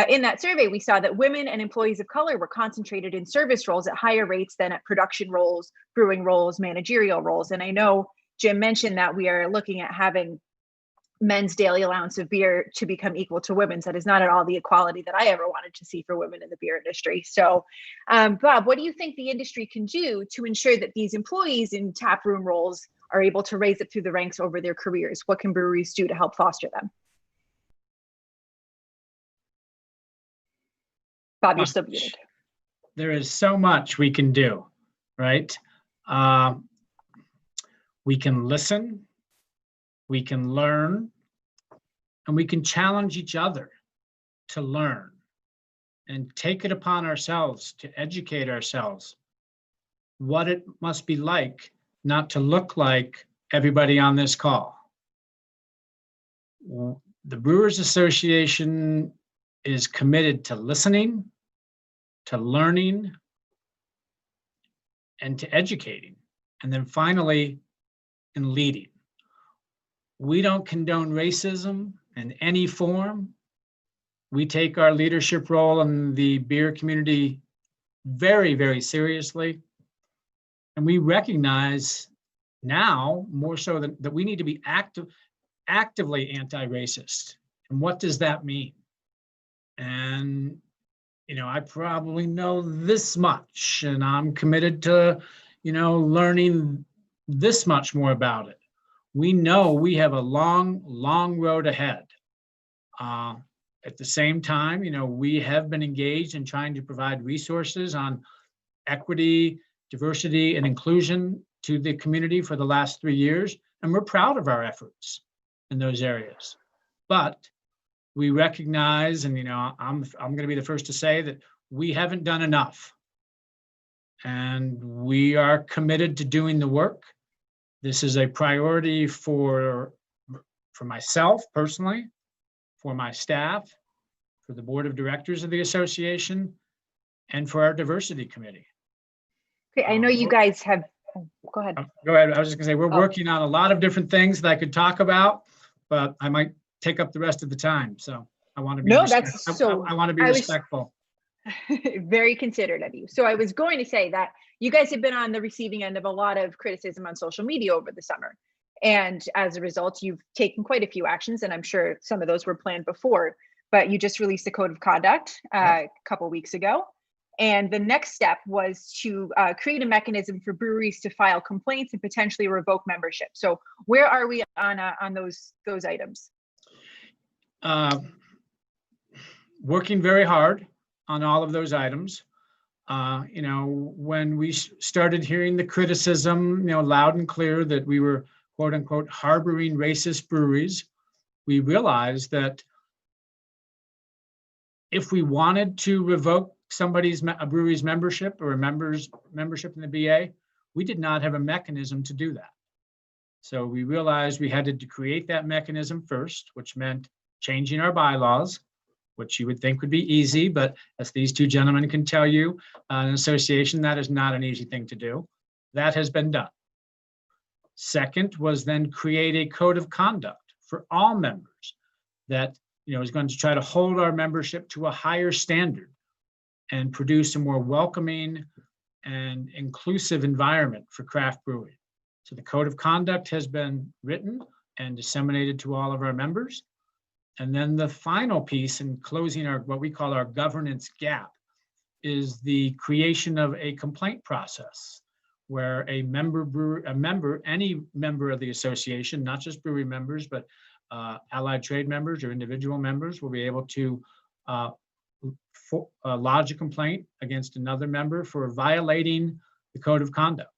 in that survey, we saw that women and employees of color were concentrated in service roles at higher rates than at production roles, brewing roles, managerial roles. And I know Jim mentioned that we are looking at having men's daily allowance of beer to become equal to women's. That is not at all the equality that I ever wanted to see for women in the beer industry. So, Bob, what do you think the industry can do to ensure that these employees in taproom roles are able to raise it through the ranks over their careers? What can breweries do to help foster them? Bob, you're still muted. There is so much we can do, right? We can listen, we can learn, and we can challenge each other to learn and take it upon ourselves to educate ourselves what it must be like not to look like everybody on this call. The Brewers Association is committed to listening, to learning, and to educating, and then finally, in leading. We don't condone racism in any form. We take our leadership role in the beer community very, very seriously. And we recognize now more so that we need to be actively anti-racist. And what does that mean? And, you know, I probably know this much, and I'm committed to, you know, learning this much more about it. We know we have a long, long road ahead. At the same time, you know, we have been engaged in trying to provide resources on equity, diversity, and inclusion to the community for the last 3 years, and we're proud of our efforts in those areas. But we recognize, and you know, I'm going to be the first to say that we haven't done enough, and we are committed to doing the work. This is a priority for myself personally, for my staff, for the board of directors of the association, and for our diversity committee. Okay, I know you guys have, go ahead. Go ahead. I was just gonna say, we're working on a lot of different things that I could talk about, but I might take up the rest of the time. So I want to be, no, that's so, I want to be respectful. Very considerate of you. So I was going to say that you guys have been on the receiving end of a lot of criticism on social media over the summer. And as a result, you've taken quite a few actions, and I'm sure some of those were planned before, but you just released a code of conduct a couple of weeks ago. And the next step was to create a mechanism for breweries to file complaints and potentially revoke membership. So where are we on those items? Working very hard on all of those items. You know, when we started hearing the criticism, you know, loud and clear that we were quote unquote harboring racist breweries, we realized that if we wanted to revoke a brewery's membership or a membership in the BA, we did not have a mechanism to do that. So we realized we had to create that mechanism first, which meant changing our bylaws, which you would think would be easy, but as these two gentlemen can tell you, an association, that is not an easy thing to do. That has been done. Second was then create a code of conduct for all members that, you know, is going to try to hold our membership to a higher standard and produce a more welcoming and inclusive environment for craft brewing. So the code of conduct has been written and disseminated to all of our members. And then the final piece in closing our, what we call our governance gap, is the creation of a complaint process where any member of the association, not just brewery members, but allied trade members or individual members will be able to lodge a complaint against another member for violating the code of conduct.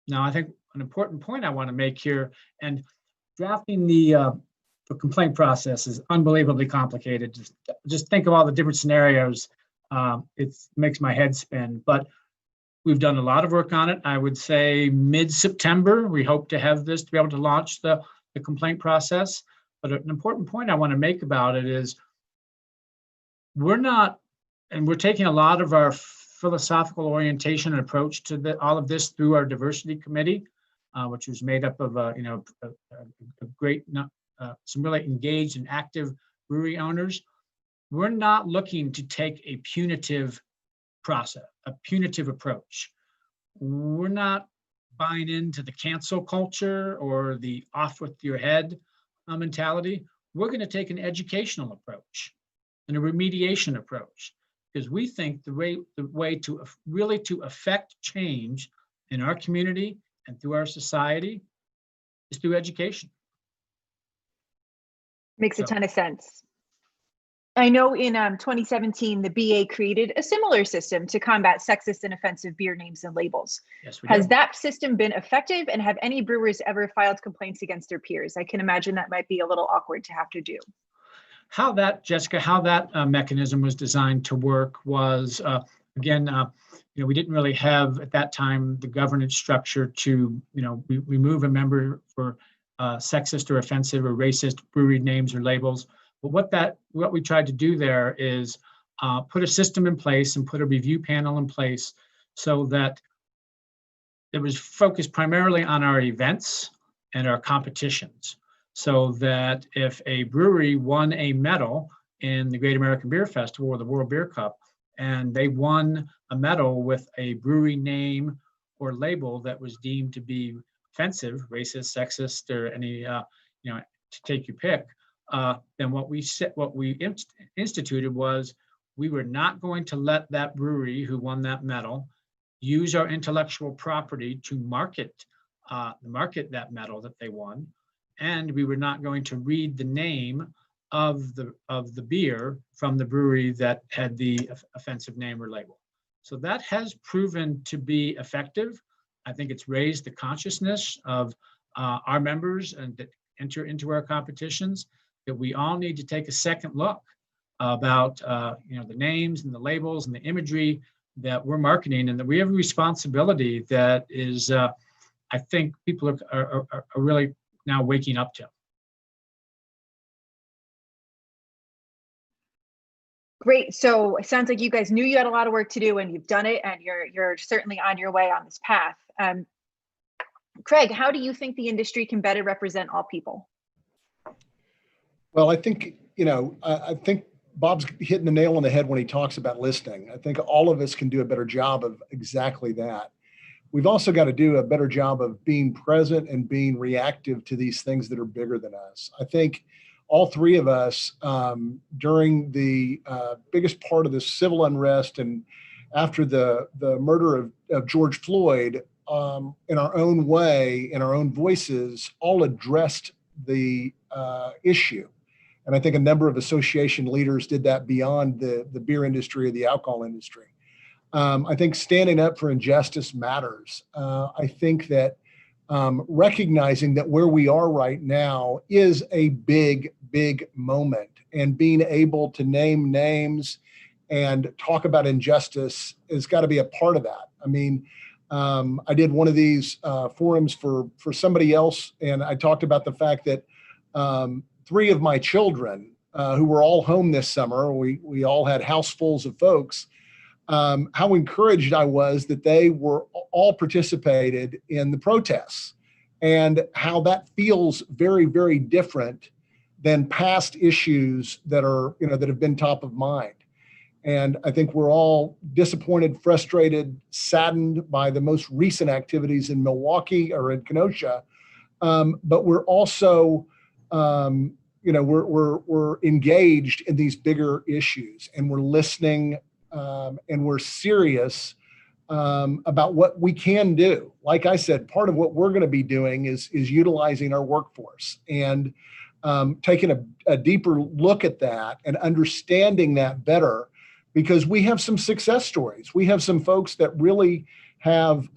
Now, I think an important point I want to make here, and drafting the complaint process is unbelievably complicated. Just think of all the different scenarios. It makes my head spin, but we've done a lot of work on it. I would say mid-September, we hope to have this to be able to launch the complaint process. But an important point I want to make about it is we're taking a lot of our philosophical orientation and approach to all of this through our diversity committee, which was made up of a great, some really engaged and active brewery owners. We're not looking to take a punitive process, a punitive approach. We're not buying into the cancel culture or the off with your head mentality. We're going to take an educational approach and a remediation approach, because we think the way to really affect change in our community and through our society is through education. Makes a So- ton of sense. I know in 2017, the BA created a similar system to combat sexist and offensive beer names and labels. Yes, we Has do. that system been effective, and have any brewers ever filed complaints against their peers? I can imagine that might be a little awkward to have to do. How that, Jessica, how that mechanism was designed to work was, again, we didn't really have at that time the governance structure to, remove a member for sexist or offensive or racist brewery names or labels. But what we tried to do there is put a system in place and put a review panel in place so that it was focused primarily on our events and our competitions. So that if a brewery won a medal in the Great American Beer Festival or the World Beer Cup, and they won a medal with a brewery name or label that was deemed to be offensive, racist, sexist, or any, to take your pick, then what we instituted was we were not going to let that brewery who won that medal use our intellectual property to market that medal that they won. And we were not going to read the name of the beer from the brewery that had the offensive name or label. So that has proven to be effective. I think it's raised the consciousness of our members and that enter into our competitions that we all need to take a second look about the names and the labels and the imagery that we're marketing, and that we have a responsibility that is I think people are really now waking up to. Great. So it sounds like you guys knew you had a lot of work to do, and you've done it, and you're certainly on your way on this path. Craig, how do you think the industry can better represent all people? Well, I think, I think Bob's hitting the nail on the head when he talks about listening. I think all of us can do a better job of exactly that. We've also got to do a better job of being present and being reactive to these things that are bigger than us. I think all three of us, during the biggest part of the civil unrest and after the murder of George Floyd, in our own way, in our own voices, all addressed the issue. And I think a number of association leaders did that beyond the beer industry or the alcohol industry. I think standing up for injustice matters. I think that recognizing that where we are right now is a big, big moment, and being able to name names and talk about injustice has got to be a part of that. I mean, I did one of these forums for somebody else, and I talked about the fact that 3 of my children who were all home this summer, we all had housefuls of folks, how encouraged I was that they were all participated in the protests, and how that feels very, very different than past issues that are, that have been top of mind. And I think we're all disappointed, frustrated, saddened by the most recent activities in Milwaukee or in Kenosha. But we're also, we're engaged in these bigger issues, and we're listening, and we're serious about what we can do. Like I said, part of what we're going to be doing is utilizing our workforce and taking a deeper look at that and understanding that better, because we have some success stories. We have some folks that really have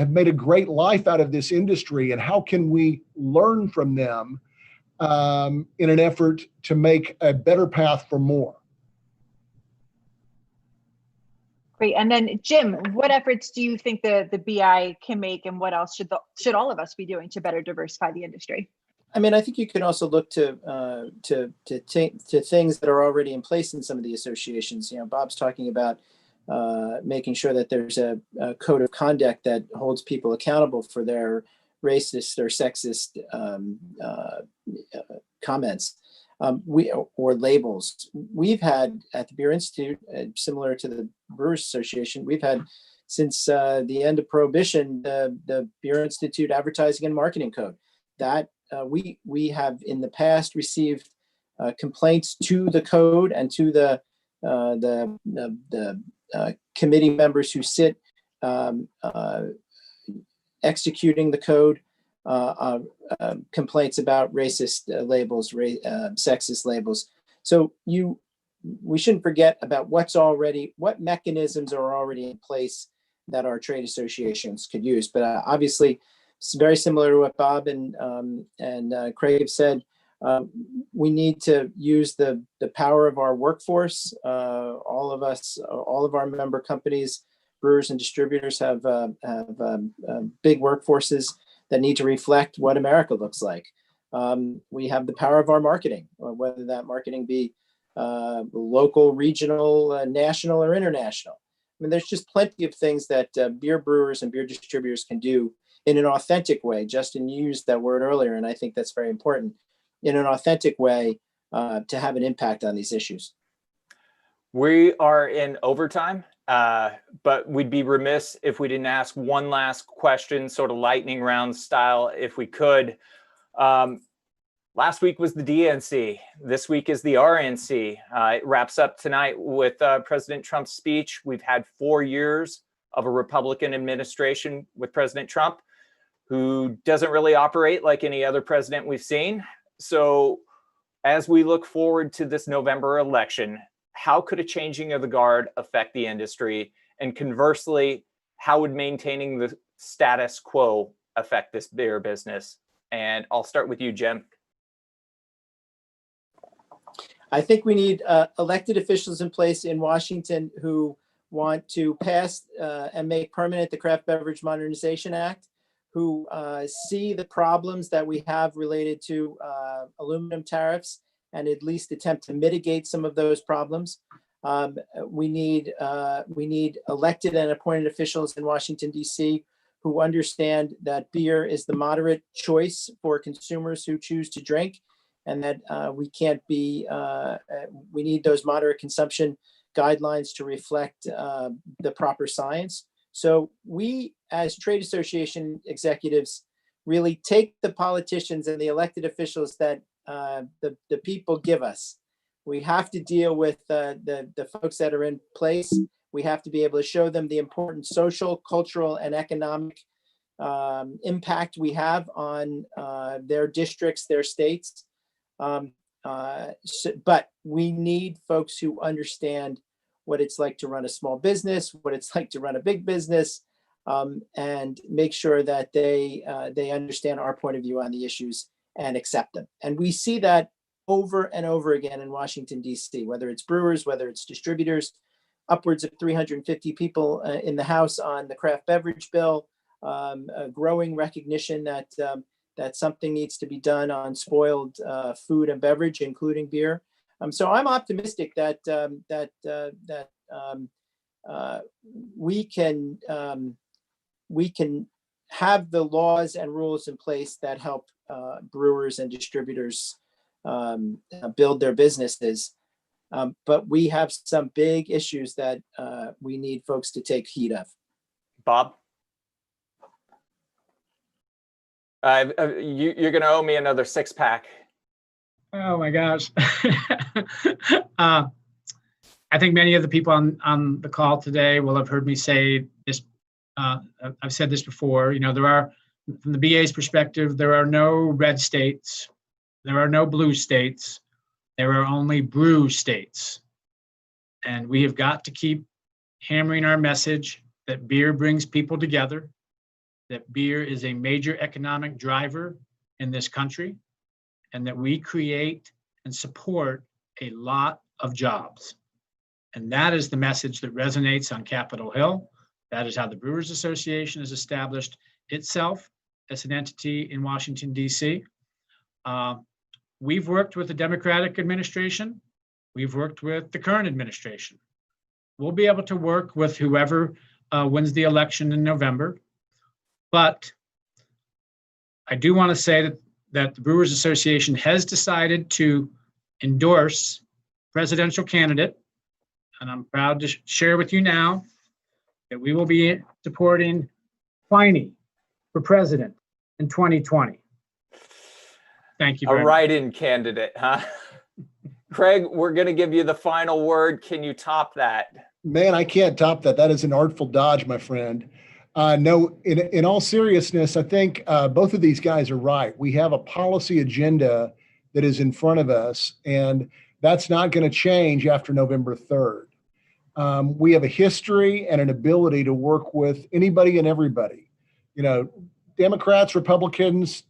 made a great life out of this industry, and how can we learn from them in an effort to make a better path for more. Great. And then Jim, what efforts do you think the BI can make, and what else should all of us be doing to better diversify the industry? I mean, I think you can also look to things that are already in place in some of the associations. Bob's talking about making sure that there's a code of conduct that holds people accountable for their racist or sexist comments, or labels. We've had at the Beer Institute, similar to the Brewers Association, we've had since the end of Prohibition the Beer Institute Advertising and Marketing Code. That we have in the past received complaints to the code and to the committee members who sit executing the code complaints about racist labels, sexist labels. So we shouldn't forget about what mechanisms are already in place that our trade associations could use. But obviously, it's very similar to what Bob and Craig have said. We need to use the power of our workforce. All of us, all of our member companies, brewers and distributors have big workforces that need to reflect what America looks like. We have the power of our marketing, whether that marketing be local, regional, national, or international. I mean, there's just plenty of things that beer brewers and beer distributors can do in an authentic way. Justin used that word earlier, and I think that's very important. In an authentic way to have an impact on these issues. We are in overtime, but we'd be remiss if we didn't ask one last question, sort of lightning round style, if we could. Last week was the DNC. This week is the RNC. It wraps up tonight with President Trump's speech. We've had 4 years of a Republican administration with President Trump, who doesn't really operate like any other president we've seen. So as we look forward to this November election, how could a changing of the guard affect the industry? And conversely, how would maintaining the status quo affect this beer business? And I'll start with you, Jim. I think we need elected officials in place in Washington who want to pass and make permanent the Craft Beverage Modernization Act, who see the problems that we have related to aluminum tariffs and at least attempt to mitigate some of those problems. We need elected and appointed officials in Washington, D.C. who understand that beer is the moderate choice for consumers who choose to drink, and that we need those moderate consumption guidelines to reflect the proper science. So we, as trade association executives, really take the politicians and the elected officials that the people give us. We have to deal with the folks that are in place. We have to be able to show them the important social, cultural, and economic impact we have on their districts, their states. But we need folks who understand what it's like to run a small business, what it's like to run a big business, and make sure that they understand our point of view on the issues and accept them. And we see that over and over again in Washington, D.C., whether it's brewers, whether it's distributors, upwards of 350 people in the House on the craft beverage bill, a growing recognition that something needs to be done on spoiled food and beverage, including beer. So I'm optimistic that we can have the laws and rules in place that help brewers and distributors build their businesses. But we have some big issues that we need folks to take heed of. Bob? You're going to owe me another 6-pack. Oh my gosh. I think many of the people on the call today will have heard me say this. I've said this before. There are, from the BA's perspective, there are no red states. There are no blue states. There are only brew states. And we have got to keep hammering our message that beer brings people together, that beer is a major economic driver in this country, and that we create and support a lot of jobs. And that is the message that resonates on Capitol Hill. That is how the Brewers Association has established itself as an entity in Washington, D.C. We've worked with the Democratic administration. We've worked with the current administration. We'll be able to work with whoever wins the election in November. But I do want to say that the Brewers Association has decided to endorse presidential candidate, and I'm proud to share with you now that we will be supporting Pliny for president in 2020. Thank you very much. A write-in candidate, huh? Craig, we're going to give you the final word. Can you top that? Man, I can't top that. That is an artful dodge, my friend. No, in all seriousness, I think both of these guys are right. We have a policy agenda that is in front of us, and that's not going to change after November 3rd. We have a history and an ability to work with anybody and everybody. Democrats, Republicans,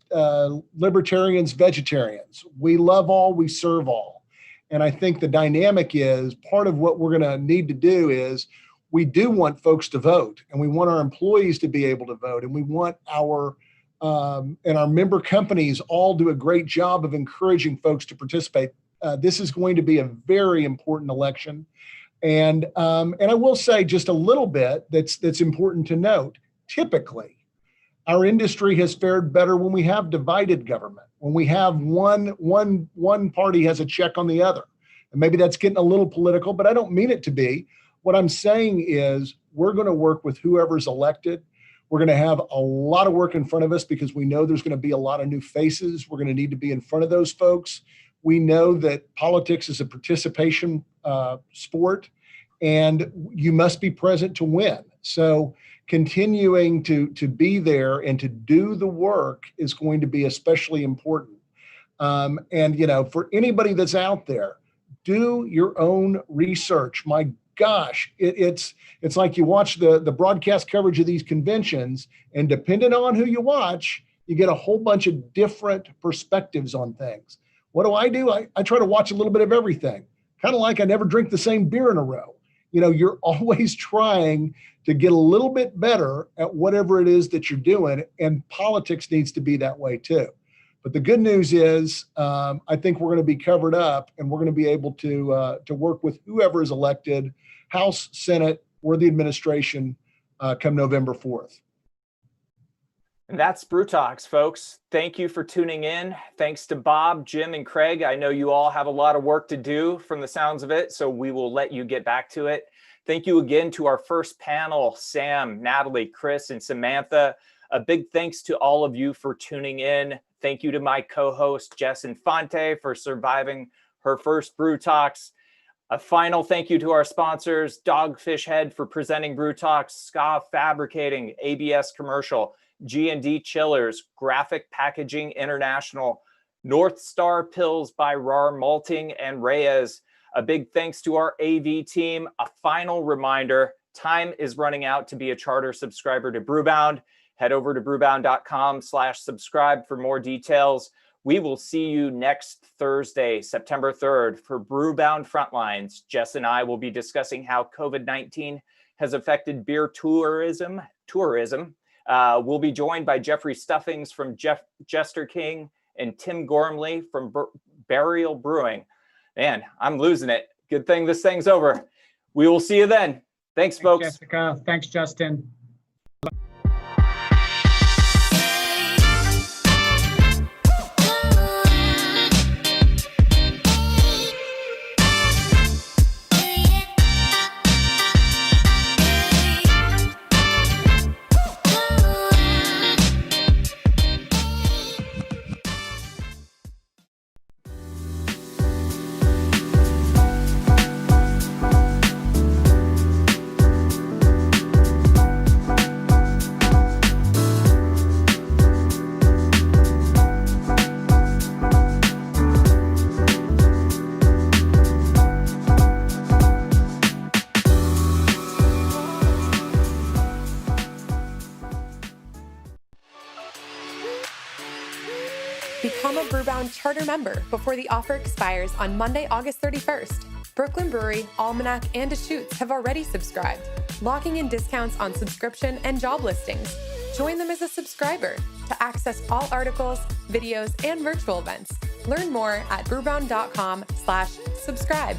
libertarians, vegetarians. We love all, we serve all. And I think the dynamic is part of what we're going to need to do is we do want folks to vote, and we want our employees to be able to vote, and we want our member companies all do a great job of encouraging folks to participate. This is going to be a very important election. And I will say just a little bit that's important to note. Typically, our industry has fared better when we have divided government, when we have one party has a check on the other. And maybe that's getting a little political, but I don't mean it to be. What I'm saying is we're going to work with whoever's elected. We're going to have a lot of work in front of us because we know there's going to be a lot of new faces. We're going to need to be in front of those folks. We know that politics is a participation sport, and you must be present to win. So continuing to be there and to do the work is going to be especially important. And for anybody that's out there, do your own research. My gosh, it's like you watch the broadcast coverage of these conventions, and depending on who you watch, you get a whole bunch of different perspectives on things. What do? I try to watch a little bit of everything, kind of like I never drink the same beer in a row. You're always trying to get a little bit better at whatever it is that you're doing, and politics needs to be that way too. But the good news is, I think we're going to be covered up, and we're going to be able to work with whoever is elected, House, Senate, or the administration, come November 4th. And that's Brew Talks, folks. Thank you for tuning in. Thanks to Bob, Jim, and Craig. I know you all have a lot of work to do from the sounds of it, so we will let you get back to it. Thank you again to our first panel, Sam, Natalie, Chris, and Samantha. A big thanks to all of you for tuning in. Thank you to my co-host, Jess Infante, for surviving her first Brew Talks. A final thank you to our sponsors, Dogfish Head for presenting Brew Talks, Ska Fabricating, ABS Commercial, G&D Chillers, Graphic Packaging International, North Star Pills by RAR Malting, and Reyes. A big thanks to our AV team. A final reminder, time is running out to be a charter subscriber to Brewbound. Head over to brewbound.com/subscribe for more details. We will see you next Thursday, September 3rd for Brewbound Frontlines. Jess and I will be discussing how COVID-19 has affected beer tourism. We'll be joined by Jeffrey Stuffings from Jester King and Tim Gormley from Burial Brewing. Man, I'm losing it. Good thing this thing's over. We will see you then. Thanks, folks. Jessica. Thanks, Justin. Become a Brewbound Charter member before the offer expires on Monday, August 31st. Brooklyn Brewery, Almanac, and Deschutes have already subscribed, locking in discounts on subscription and job listings. Join them as a subscriber to access all articles, videos, and virtual events. Learn more at brewbound.com/subscribe.